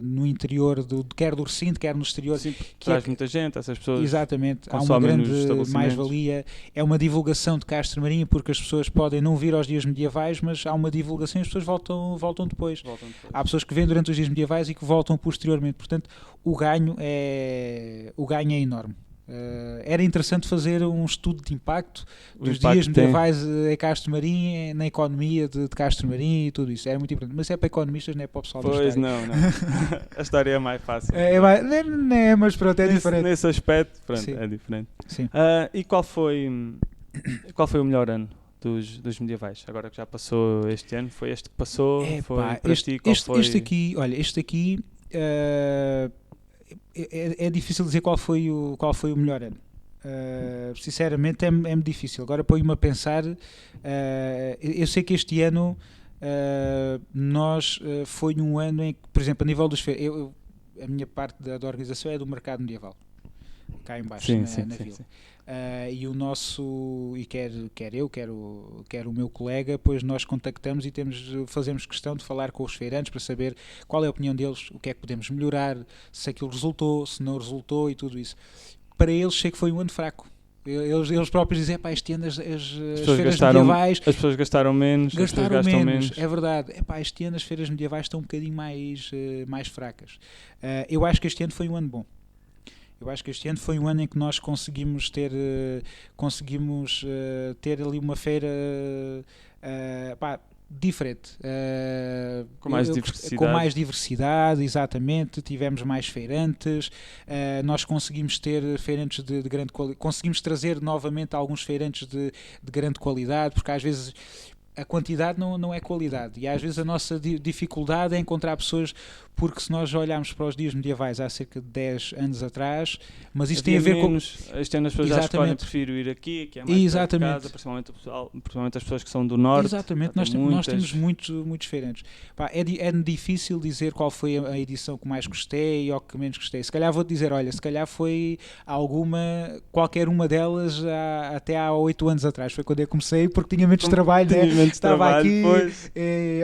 no interior, quer do recinto, quer no exterior. Sim, que traz muita gente, essas pessoas. Exatamente, há uma grande mais-valia. É uma divulgação de Castro Marim, porque as pessoas podem não vir aos Dias Medievais, mas há uma divulgação e as pessoas voltam depois. Há pessoas que vêm durante os Dias Medievais e que voltam posteriormente. Portanto, o ganho é enorme. Era interessante fazer um estudo de impacto dos Dias Medievais em Castro Marim, na economia de Castro Marim e tudo isso. Era muito importante. Mas é para economistas, não é para o pessoal da história. Pois não. A história é mais fácil. Mas pronto, é diferente. Nesse aspecto, pronto, Sim. É diferente. Sim. E qual foi o melhor ano dos medievais? Agora que já passou este ano, foi este que passou? Este aqui é difícil dizer qual foi o melhor ano. Sinceramente é-me difícil. Agora põe-me a pensar. Eu sei que este ano foi um ano em que, por exemplo, a nível dos a minha parte da organização é do mercado medieval, cá em baixo, na vila. Sim. E o nosso, quer o meu colega, pois nós contactamos e fazemos questão de falar com os feirantes para saber qual é a opinião deles, o que é que podemos melhorar, se aquilo resultou, se não resultou e tudo isso. para eles sei que foi um ano fraco. Eles próprios dizem, este ano as pessoas feiras medievais... As pessoas gastaram menos. Gastam menos, é verdade. Este ano as feiras medievais estão um bocadinho mais fracas. Eu acho que este ano foi um ano bom. Eu acho que este ano foi um ano em que nós conseguimos ter ali uma feira diferente, com mais diversidade. Com mais diversidade, exatamente. Tivemos mais feirantes, nós conseguimos ter feirantes de grande qualidade, conseguimos trazer novamente alguns feirantes de grande qualidade, porque às vezes a quantidade não é qualidade, e às vezes a nossa dificuldade é encontrar pessoas, porque se nós olharmos para os dias medievais há cerca de 10 anos atrás, mas isso tem a ver com... Este ano as pessoas já escolhem, prefiro ir aqui é mais perto de casa, principalmente as pessoas que são do norte. Exatamente, nós temos muitos feirantes. É difícil dizer qual foi a edição que mais gostei ou que menos gostei. Se calhar vou-te dizer, se calhar foi qualquer uma delas até há 8 anos atrás, foi quando eu comecei, porque tinha menos trabalho, estava aqui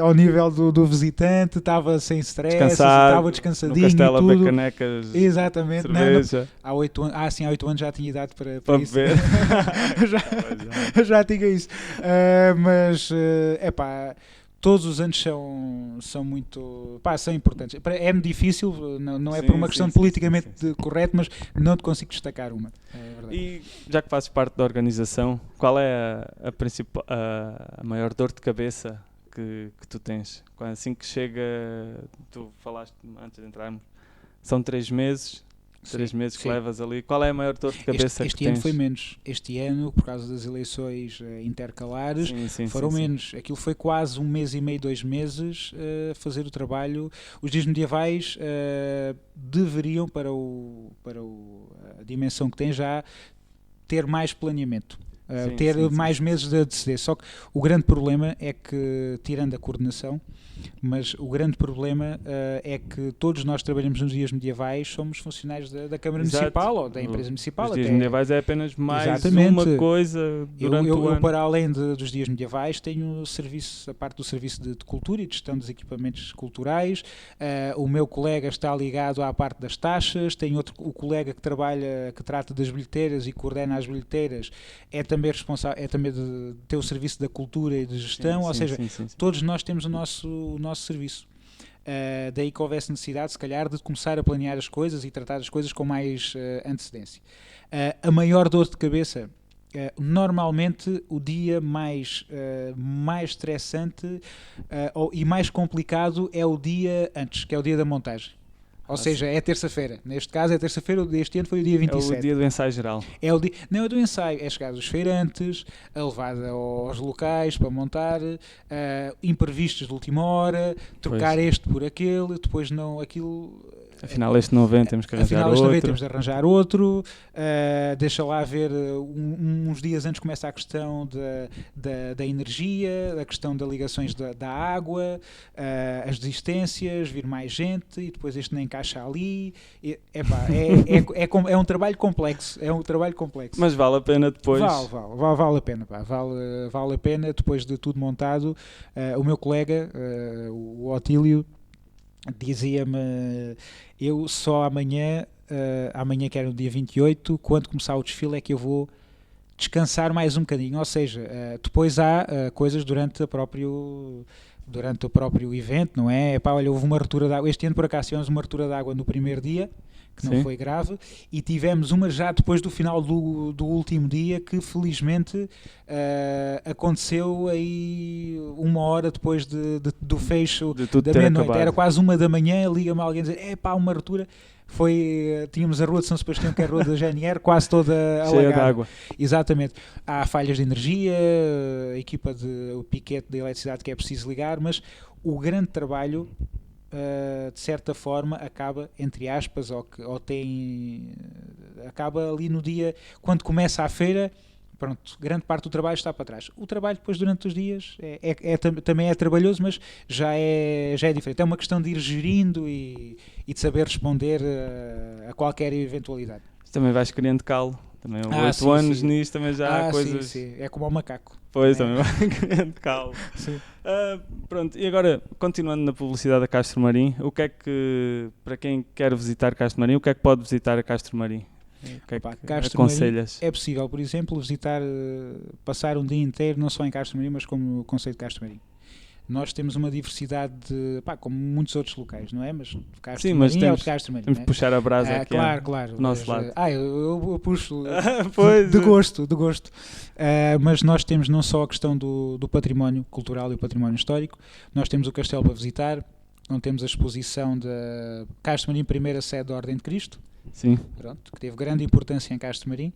ao nível do visitante, estava sem stress, estava descansadinho, no castelo e tudo. A beber canecas, exatamente, cerveja. Há 8 anos já tinha idade para isso. Ver. já tinha isso. Mas todos os anos são muito... são importantes. É-me difícil, não é por uma questão politicamente correto, mas não te consigo destacar uma. É verdade. E já que fazes parte da organização, qual é a maior dor de cabeça que tu tens? Assim que chega, tu falaste antes de entrarmos, são 3 meses... 3 meses que levas ali. Qual é a maior dor de cabeça que tens? Este ano foi menos. Este ano, por causa das eleições intercalares, foram menos. Aquilo foi quase 1 mês e meio, 2 meses a fazer o trabalho. Os dias medievais deveriam, para a dimensão que tem já, ter mais planeamento. Ter mais meses de antecedência. Só que o grande problema é que, tirando a coordenação, mas o grande problema é que todos nós trabalhamos nos dias medievais, somos funcionários da Câmara Municipal ou da empresa municipal. Os dias medievais é apenas mais uma coisa durante o ano. Eu, para além dos dias medievais, tenho a parte do serviço de cultura e de gestão dos equipamentos culturais. O meu colega está ligado à parte das taxas, tem o colega que trata das bilheteiras e coordena as bilheteiras, é também responsável, de ter o serviço da cultura e de gestão, ou seja, todos nós temos o nosso serviço. Daí que houvesse necessidade, se calhar, de começar a planear as coisas e tratar as coisas com mais antecedência. A maior dor de cabeça, normalmente o dia mais estressante e mais complicado é o dia antes, que é o dia da montagem. Ou seja, é terça-feira. Neste caso é terça-feira, este ano foi o dia 27. É o dia do ensaio geral. Não é do ensaio, é chegar os feirantes, a levada aos locais para montar, imprevistos de última hora, trocar este por aquele, depois não, aquilo... Afinal este não vem, temos que arranjar outro. Deixa lá ver, uns dias antes começa a questão da energia, a questão das ligações da água, as desistências, vir mais gente e depois este não encaixa ali. É um trabalho complexo. Mas vale a pena depois? Vale a pena. Vale a pena depois de tudo montado. O meu colega, o Otílio, dizia-me, eu só amanhã que era no dia 28, quando começar o desfile é que eu vou descansar mais um bocadinho, ou seja, depois há coisas durante o próprio evento, não é? Olha, houve uma ruptura de água, este ano por acaso tivemos uma ruptura de água no primeiro dia, que não foi grave, e tivemos uma já depois do final do último dia, que felizmente aconteceu aí 1 hora depois do fecho da meia-noite. Era quase 1 da manhã, liga-me alguém a dizer, uma ruptura. Tínhamos a rua de São Sebastião, que é a rua da GNR, quase toda alagada. Cheia de água. Exatamente. Há falhas de energia, a equipa o piquete da eletricidade que é preciso ligar, mas o grande trabalho, de certa forma, acaba, entre aspas, acaba ali no dia, quando começa a feira. Pronto, grande parte do trabalho está para trás. O trabalho depois durante os dias também é trabalhoso, mas já é diferente. É uma questão de ir gerindo e de saber responder a qualquer eventualidade. Também vais criando calo. Também 8 anos nisto também já há coisas... Sim. É como ao macaco. Pois, também vai criando calo. Sim. Pronto, e agora, continuando na publicidade da Castro Marim, o que é que, para quem quer visitar Castro Marim, o que é que pode visitar a Castro Marim? O que é que Castro Marim aconselhas? é possível, por exemplo, visitar, passar um dia inteiro não só em Castro Marim, mas como no concelho de Castro Marim. Nós temos uma diversidade de, como muitos outros locais, não é? Mas Castro Marim é o de Castro Marim. Temos de puxar a brasa aqui claro. do nosso lado. Eu puxo Pois, de gosto. Mas nós temos não só a questão do património cultural e o património histórico, nós temos o castelo para visitar, onde temos a exposição da Castro Marim, primeira sede da Ordem de Cristo. Sim. Pronto, que teve grande importância em Castro Marim.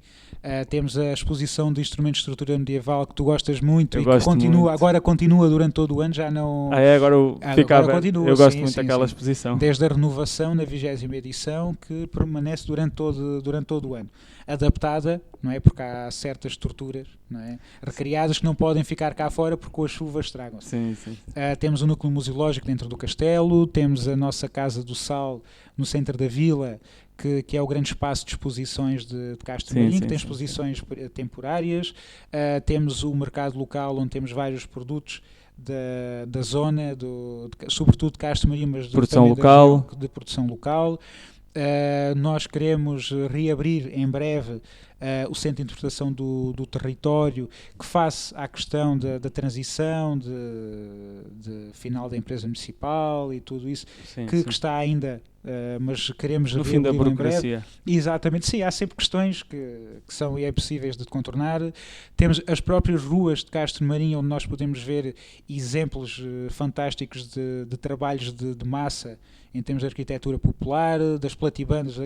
Temos a exposição de instrumentos de estrutura medieval que tu gostas muito Eu e gosto que continua, muito. agora continua durante todo o ano, já não... Agora continua, eu gosto sim, muito sim, daquela sim. exposição. Desde a renovação na 20ª edição, que permanece durante todo o ano. Adaptada, não é? Porque há certas estruturas, não é? Recriadas que não podem ficar cá fora porque com as chuvas estragam-se. Sim. Temos o núcleo museológico dentro do castelo, temos a nossa Casa do Sal no centro da vila, que é o grande espaço de exposições de Castro Marim, que tem exposições temporárias. Temos o mercado local, onde temos vários produtos da zona, sobretudo de Castro Marim, mas de produção local. Nós queremos reabrir em breve o Centro de Interpretação do Território, que face à questão da transição, de final da empresa municipal e tudo isso, que está ainda, mas queremos no fim da burocracia. Exatamente, sim, há sempre questões que são impossíveis de contornar. Temos as próprias ruas de Castro Marim, onde nós podemos ver exemplos fantásticos de trabalhos de massa em termos de arquitetura popular, das platibandas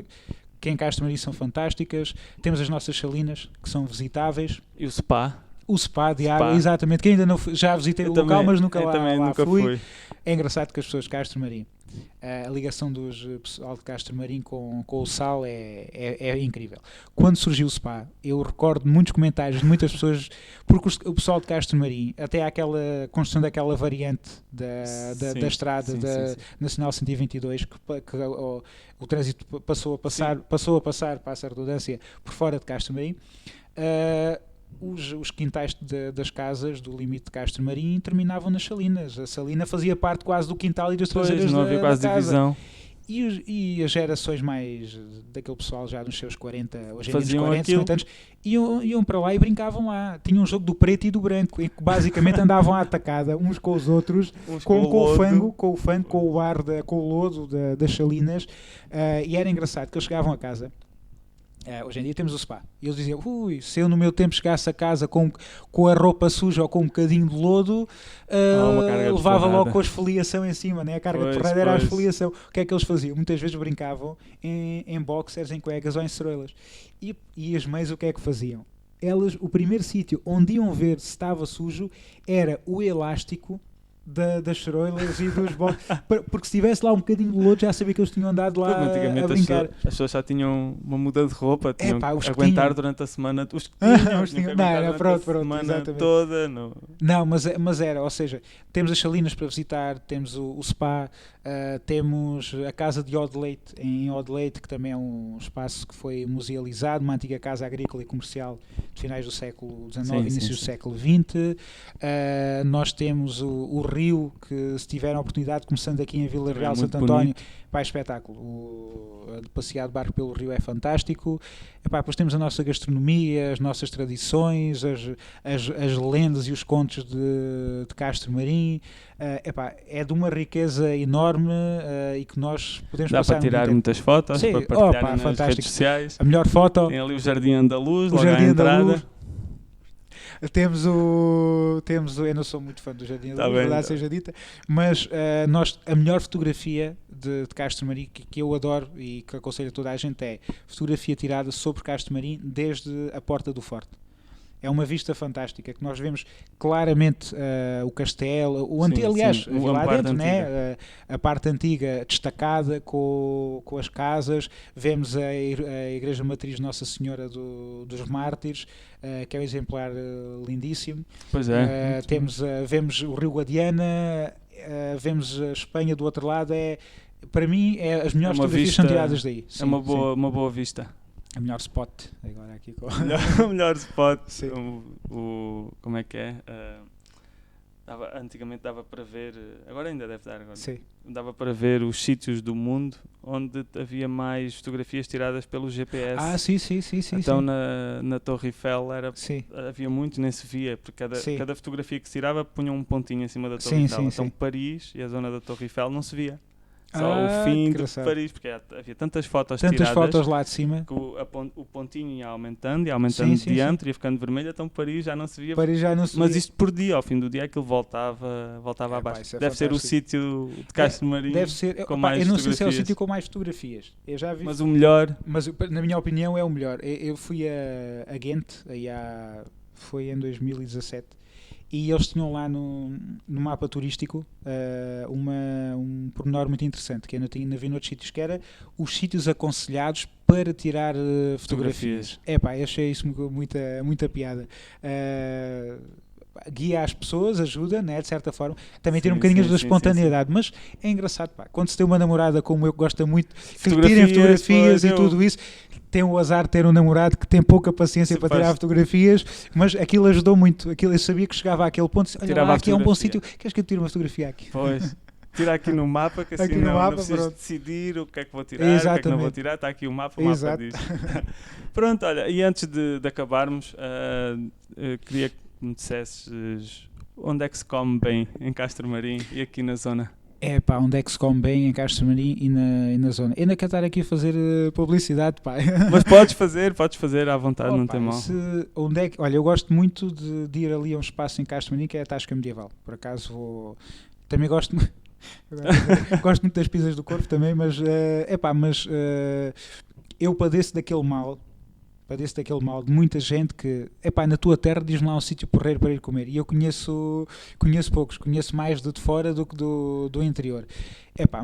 que em Castro Marim são fantásticas. Temos as nossas salinas, que são visitáveis. E o spa? O spa de água, exatamente, que ainda não fui, já visitei o local, mas nunca lá fui. É engraçado que as pessoas de Castro Marim, a ligação do pessoal de Castro Marim com o sal é incrível. Quando surgiu o spa, eu recordo muitos comentários de muitas pessoas, porque o pessoal de Castro Marim, até aquela construção daquela variante da estrada Nacional 122, que o trânsito passou a passar, passa a redundância, por fora de Castro Marim. Os quintais das casas do limite de Castro Marim terminavam nas salinas. A salina fazia parte quase do quintal e das traseiras não havia quase divisão. E as gerações mais daquele pessoal já nos seus 40, hoje em dia 40, 50 anos, iam para lá e brincavam lá. Tinham um jogo do preto e do branco, em que basicamente andavam à atacada uns com os outros, com o fango, com o barro, com o lodo das salinas, e era engraçado que eles chegavam a casa. Hoje em dia temos o spa. E eles diziam, se eu no meu tempo chegasse a casa com a roupa suja ou com um bocadinho de lodo, levava logo com a esfoliação em cima, né? A carga de porrada era a esfoliação. O que é que eles faziam? Muitas vezes brincavam em boxers, em cuecas ou em ceroilas. E as mães o que é que faziam? Elas, o primeiro sítio onde iam ver se estava sujo era o elástico das ceroilas e dos boxes, porque se tivesse lá um bocadinho de lodo já sabia que eles tinham andado lá a brincar. As pessoas já tinham uma muda de roupa, tinham que aguentar durante a semana os que tinham, semana toda. Não, mas era, ou seja, temos as salinas para visitar, temos o spa, temos a casa de Odeleite em Odeleite, que também é um espaço que foi musealizado, uma antiga casa agrícola e comercial de finais do século XIX, início do século XX. Nós temos o rio, que se tiver a oportunidade, começando aqui em Vila Real, Santo António, espetáculo. De passear de barco pelo rio é fantástico. Depois temos a nossa gastronomia, as nossas tradições, as lendas e os contos de Castro Marim. É de uma riqueza enorme e que nós podemos passar. Dá para tirar muitas fotos, para partilhar nas redes sociais. A melhor foto. Tem ali o Jardim Andaluz, logo à entrada. Temos eu não sou muito fã do Jardim Andaluz, verdade seja dita, mas a melhor fotografia de Castro Marim que eu adoro e que aconselho a toda a gente é fotografia tirada sobre Castro Marim desde a porta do forte. É uma vista fantástica, que nós vemos claramente o castelo, aliás, lá dentro, né? A parte antiga destacada com as casas, vemos a Igreja Matriz Nossa Senhora dos Mártires, que é um exemplar lindíssimo. Pois é. Vemos o Rio Guadiana, vemos a Espanha do outro lado, para mim as melhores fotografias são tiradas daí. Sim, uma boa vista. A melhor spot, agora aqui o melhor spot, como é que é? Antigamente dava para ver, agora ainda deve dar, agora, Sim. dava para ver os sítios do mundo onde havia mais fotografias tiradas pelo GPS. Sim. Então sim. na Torre Eiffel Sim. havia muito, nem se via, porque Sim. cada fotografia que se tirava punha um pontinho em cima da Torre Sim, Eiffel. sim, Então sim. Paris e a zona da Torre Eiffel não se via. Só o Que fim de engraçado. Paris, porque havia tantas fotos Tantas tiradas fotos lá de cima. que o pontinho ia aumentando Sim, sim, diante, ia ficando vermelho, então Paris já não se via. Paris já não se Mas via. isto por dia, ao fim do dia aquilo voltava abaixo. Isso é Deve ser o fantástico. sítio de Castro Marinho Deve ser. com mais eu não sei se é o fotografias. sítio com mais fotografias. Eu já vi. Mas o melhor, Mas na minha opinião é o melhor. Eu fui a Ghent, foi em 2017, e eles tinham lá no mapa turístico um pormenor muito interessante, que eu não vi noutros sítios, que era os sítios aconselhados para tirar fotografias. Achei isso muita piada. Guia as pessoas, ajuda, né, de certa forma. Também ter um bocadinho da espontaneidade, mas é engraçado, quando se tem uma namorada como eu, que gosta muito, que lhe tirem fotografias e tudo isso, tem o azar de ter um namorado que tem pouca paciência para tirar fotografias, mas aquilo ajudou muito. Eu sabia que chegava àquele ponto, olha lá, aqui é um bom sítio, queres que eu tire uma fotografia aqui? Pois. Tira aqui no mapa, que assim aqui não preciso decidir o que é que vou tirar, o que é que não vou tirar, está aqui o mapa diz. Pronto, olha, e antes de acabarmos, queria que me dissesses onde é que se come bem em Castro Marim e aqui na zona. Onde é que se come bem em Castro Marim e na zona? Ainda quero estar aqui a fazer publicidade, pá. Mas podes fazer à vontade, não tem mal. Olha, eu gosto muito de ir ali a um espaço em Castro Marim, que é a Tasca Medieval. Por acaso também gosto muito das pizzas do Corvo também, mas eu padeço daquele mal de muita gente que, na tua terra diz-me lá um sítio porreiro para ir comer, e eu conheço poucos, conheço mais de fora do que do interior.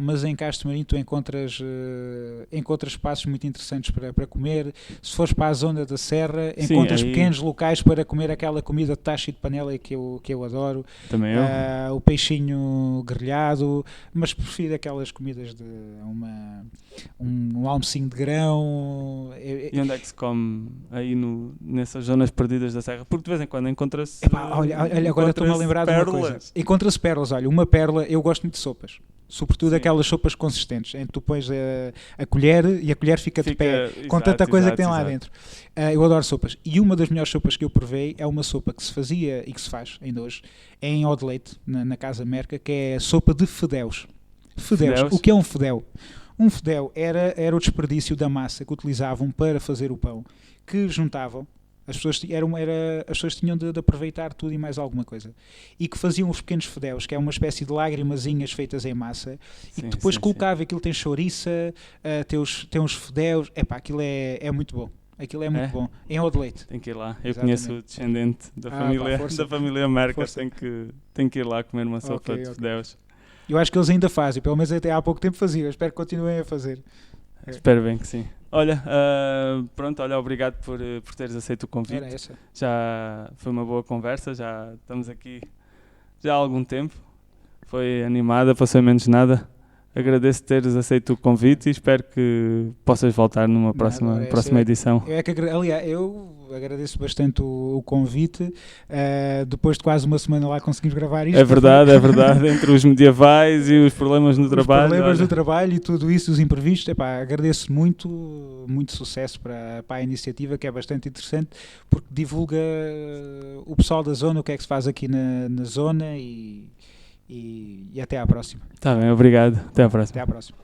Mas em Castro Marim tu encontras espaços muito interessantes para comer. Se fores para a zona da Serra, encontras pequenos locais para comer aquela comida de tacho e de panela que eu adoro. Também eu. O peixinho grelhado, mas prefiro aquelas comidas de um almocinho de grão. E onde é que se come aí nessas zonas perdidas da Serra? Porque de vez em quando encontra-se olha, agora estou-me a lembrar de uma coisa. Encontra-se pérolas, olha, uma pérola, eu gosto muito de sopas. Sobretudo aquelas sopas consistentes, em que tu pões a colher e a colher fica de pé, com tanta coisa que tem lá dentro. Eu adoro sopas. E uma das melhores sopas que eu provei é uma sopa que se fazia e que se faz ainda hoje, em Odeleite, na Casa Merca, que é a sopa de fedeus. Fedeus. O que é um fedeu? Um fedeu era o desperdício da massa que utilizavam para fazer o pão, que juntavam. As pessoas tinham de aproveitar tudo e mais alguma coisa. E que faziam os pequenos fedeus, que é uma espécie de lágrimazinhas feitas em massa, e que depois colocava, aquilo tem chouriça, tem uns fedeus, aquilo é muito bom. Aquilo é muito bom. Em Odeleite. Tem que ir lá. Eu conheço o descendente da família Merca, tem que ir lá comer uma sopa de fedeus. Eu acho que eles ainda fazem, pelo menos até há pouco tempo faziam. Eu espero que continuem a fazer. Espero bem que sim. Olha, obrigado por teres aceito o convite. Era essa. Já foi uma boa conversa, já estamos aqui já há algum tempo. Foi animada, passou menos nada. Agradeço teres aceito o convite e espero que possas voltar numa próxima edição. Eu agradeço bastante o convite. Depois de quase uma semana lá conseguimos gravar isto. É verdade. Entre os medievais e os problemas no trabalho. Os problemas do trabalho e tudo isso, os imprevistos. Agradeço muito sucesso para a iniciativa, que é bastante interessante, porque divulga o pessoal da zona, o que é que se faz aqui na zona e até à próxima. Está bem, obrigado. Até à próxima. Até à próxima.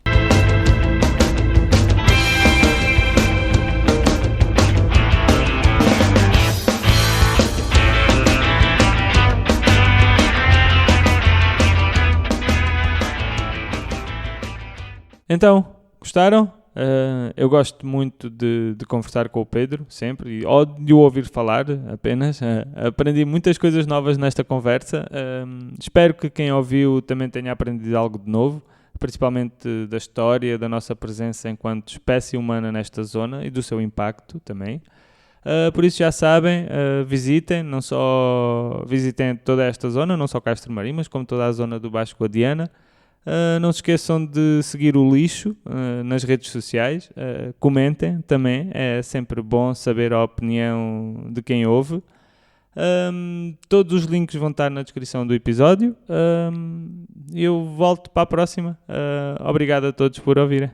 Então, gostaram? Eu gosto muito de conversar com o Pedro, sempre, ou de o ouvir falar apenas. Aprendi muitas coisas novas nesta conversa. Espero que quem ouviu também tenha aprendido algo de novo, principalmente da história, da nossa presença enquanto espécie humana nesta zona e do seu impacto também. Por isso já sabem, visitem toda esta zona, não só Castro Marim, mas como toda a zona do Baixo Guadiana. Não se esqueçam de seguir o Lixo nas redes sociais, comentem também, é sempre bom saber a opinião de quem ouve. Todos os links vão estar na descrição do episódio. Eu volto para a próxima. Obrigado a todos por ouvirem.